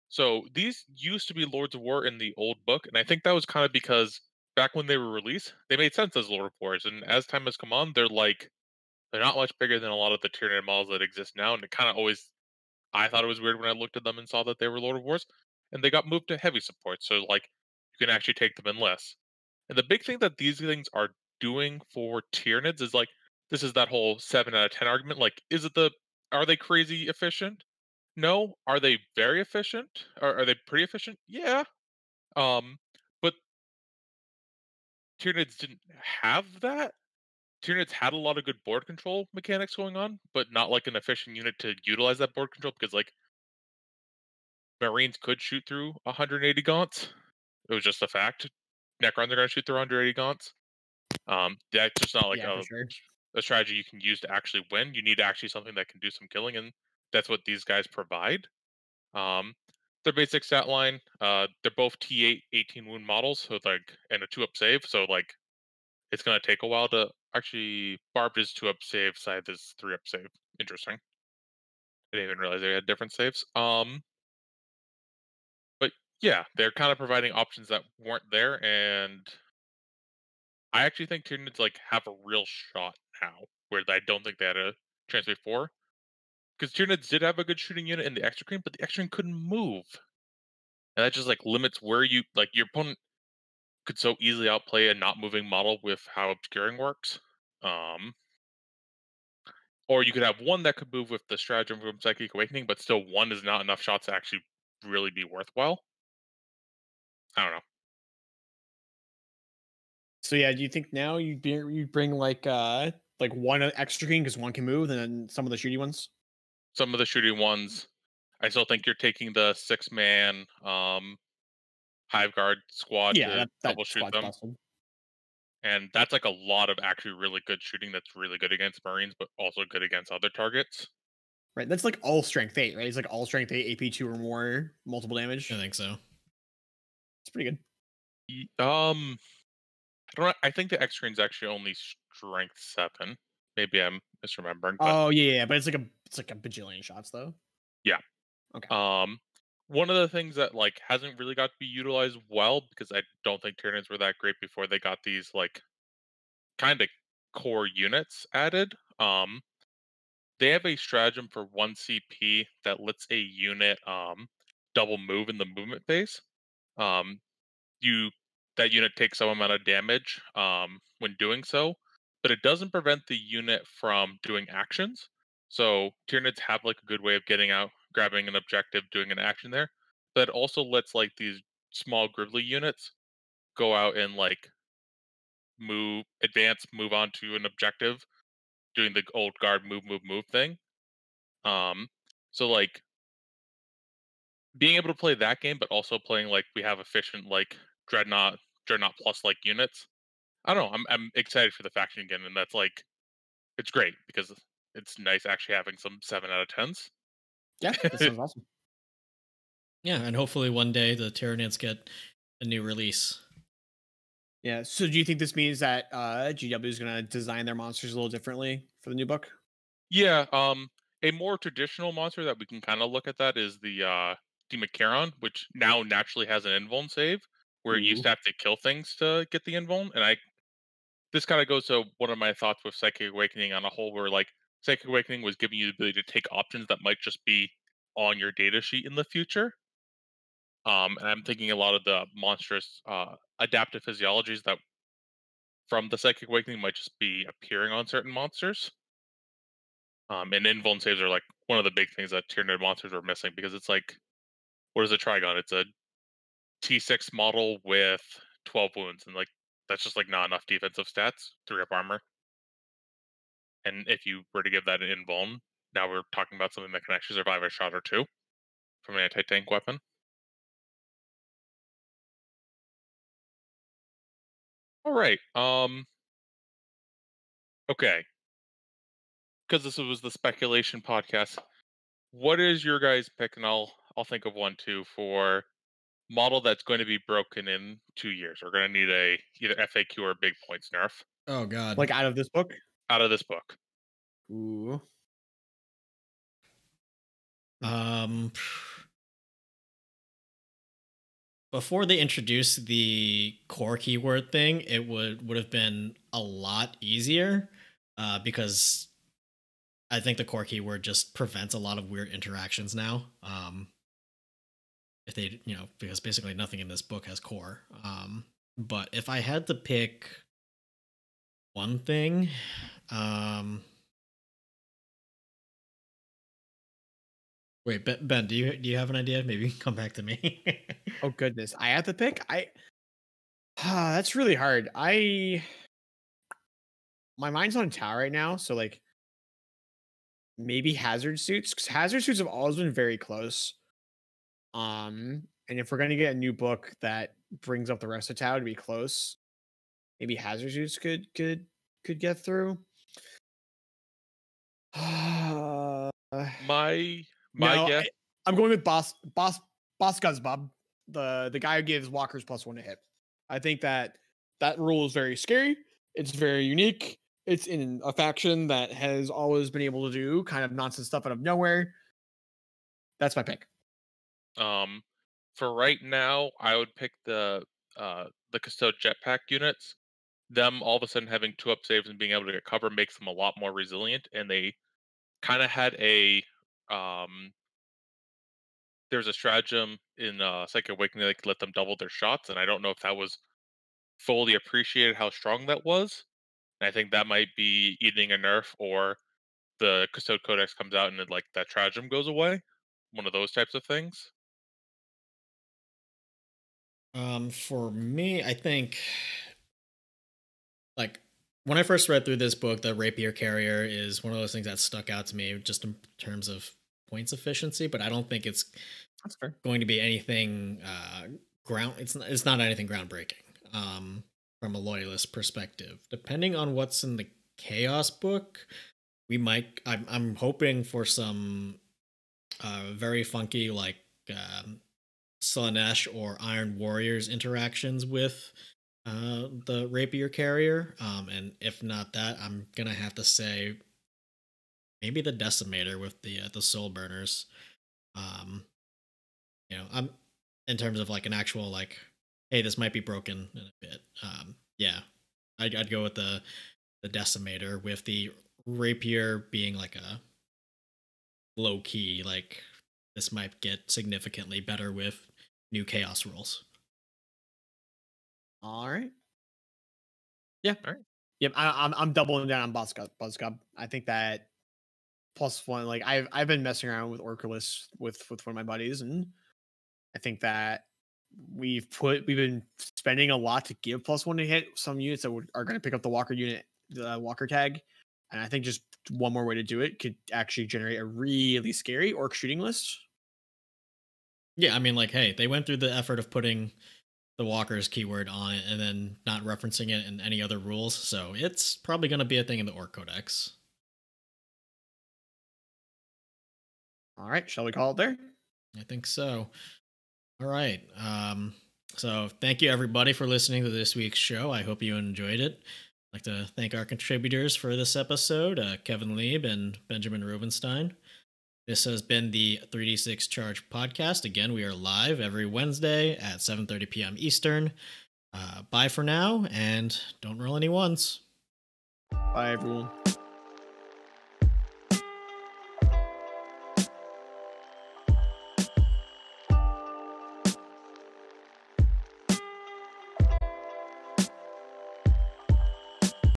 So these used to be Lords of War in the old book, and I think that was kind of because back when they were released, they made sense as Lord of Wars, and as time has come on, they're not much bigger than a lot of the Tyranid models that exist now, and it kind of always I thought it was weird when I looked at them and saw that they were Lord of Wars, and they got moved to heavy support, so like you can actually take them in less. And the big thing that these things are doing for Tyranids is like this is that whole 7 out of 10 argument. Like, are they crazy efficient? No. Are they very efficient? Are they pretty efficient? Yeah. But Tyranids didn't have that. Tyranids had a lot of good board control mechanics going on, but not like an efficient unit to utilize that board control because like Marines could shoot through 180 gaunts. It was just a fact. Necrons are going to shoot through 180 gaunts. That's just not like Yeah, for sure. a strategy you can use to actually win. You need actually something that can do some killing, and that's what these guys provide. Their basic stat line, they're both T8 18 wound models, so like and a 2-up save. So like it's gonna take a while to actually Barbed is 2-up save, Scythe is 3-up save. Interesting. I didn't even realize they had different saves. But yeah, they're kind of providing options that weren't there, and I actually think Tyranids like have a real shot now, where I don't think they had a chance before. Because Tyranids did have a good shooting unit in the Exocrine, but the Exocrine couldn't move. and that just like limits where you like your opponent could so easily outplay a not moving model with how obscuring works. Um, or you could have one that could move with the stratagem from Psychic Awakening, but still one is not enough shots to actually really be worthwhile. I don't know. So yeah, do you think now you bring like one extra king because one can move, and then some of the shooty ones? Some of the shooting ones, I still think you're taking the 6-man Hive Guard squad Yeah, to that troubleshoot squad's them. busted. And that's like a lot of actually really good shooting that's really good against Marines, but also good against other targets. Right, that's like all strength 8, right? It's like all strength 8, AP 2 or more, multiple I damage. think so. It's pretty good. I don't know, I think the X Train's actually only strength 7. Maybe I'm misremembering, but Oh yeah, but it's like a bajillion shots though. yeah. Okay. One of the things that like hasn't really got to be utilized well because I don't think Tyranids were that great before they got these like kind of core units added. They have a stratagem for 1 CP that lets a unit double move in the movement phase. Um, you that unit takes some amount of damage when doing so, but it doesn't prevent the unit from doing actions. So Tyranids have like a good way of getting out, grabbing an objective, doing an action there. But it also lets like these small gribbly units go out and like move on to an objective, doing the old guard move thing. Um, so like being able to play that game, but also playing like we have efficient like dreadnought plus like units. I don't know. I'm excited for the faction again, and that's like it's great because it's nice actually having some 7 out of 10s. Yeah, that sounds awesome. Yeah, and hopefully one day the Tyranids get a new release. Yeah. So do you think this means that GW is going to design their monsters a little differently for the new book? Yeah, a more traditional monster that we can kind of look at that is the Demacharon, which now naturally has an invuln save, where you used Ooh. to have to kill things to get the invuln. And I this kind of goes to one of my thoughts with Psychic Awakening on a whole, where like Psychic Awakening was giving you the ability to take options that might just be on your data sheet in the future. And I'm thinking a lot of the monstrous adaptive physiologies that from the Psychic Awakening might just be appearing on certain monsters. And invuln saves are like one of the big things that Tyranid monsters were missing because it's like, what is a Trigon? It's a T6 model with 12 wounds, and like that's just like not enough defensive stats, 3 up armor. And if you were to give that an invuln, now we're talking about something that can actually survive a shot or two from an anti-tank weapon. All right. Okay. Because this was the speculation podcast. What is your guys' pick? And I'll think of one too for model that's going to be broken in 2 years. We're going to need a either FAQ or big points nerf Oh God. Like out of this book? out of this book. Ooh. Um, before they introduced the core keyword thing, it would have been a lot easier, because I think the core keyword just prevents a lot of weird interactions now. If they, because basically nothing in this book has core. But if I had to pick one thing, wait, Ben, do you have an idea? Maybe come back to me. Oh goodness, I have to pick. That's really hard. My mind's on Tau right now, so like maybe hazard suits because hazard suits have always been very close. And if we're gonna get a new book that brings up the rest of Tau to be close, maybe hazard suits could get through. My No, guess. I'm going with Boss Guzzbob, the guy who gives walkers +1 to hit. I think that rule is very scary. It's very unique. It's in a faction that has always been able to do kind of nonsense stuff out of nowhere. That's my pick. For right now, I would pick the Custode Jetpack units. Them all of a sudden having 2 up saves and being able to get cover makes them a lot more resilient, and um there's a stratagem in Psychic Awakening that could let them double their shots, and I don't know if that was fully appreciated how strong that was. And I think that might be eating a nerf, or the Custode Codex comes out and then, like, that stratagem goes away. One of those types of things. For me, I think like when I first read through this book, the rapier carrier is one of those things that stuck out to me just in terms of points efficiency, but I don't think it's That's fair. going to be anything it's not anything groundbreaking. From a loyalist perspective. Depending on what's in the chaos book, we might I'm hoping for some very funky like Slanesh or Iron Warriors interactions with the rapier carrier. And if not that, I'm gonna have to say maybe the decimator with the soul burners. Um, I'm in terms of like an actual like, hey, this might be broken in a bit. Yeah, I'd go with the decimator with the rapier being like a low key like this might get significantly better with new chaos rules. All right. Yeah. All right. Yep. I'm doubling down on Buzzcub. I think that +1. Like I've been messing around with Orculus with one of my buddies, and I think that we've been spending a lot to give +1 to hit some units that are going to pick up the Walker unit, the Walker tag, and I think just one more way to do it could actually generate a really scary orc shooting list. Yeah, I mean, like, hey, they went through the effort of putting the Walker's keyword on it and then not referencing it in any other rules, so it's probably going to be a thing in the Orc Codex. All right, shall we call it there? I think so. All right. So thank you everybody for listening to this week's show. I hope you enjoyed it. I'd like to thank our contributors for this episode, Kevin Lieb and Benjamin Rubenstein. This has been the 3D6 Charge podcast. Again, we are live every Wednesday at 7:30 p.m. Eastern. Bye for now, and don't roll any ones. Bye, everyone.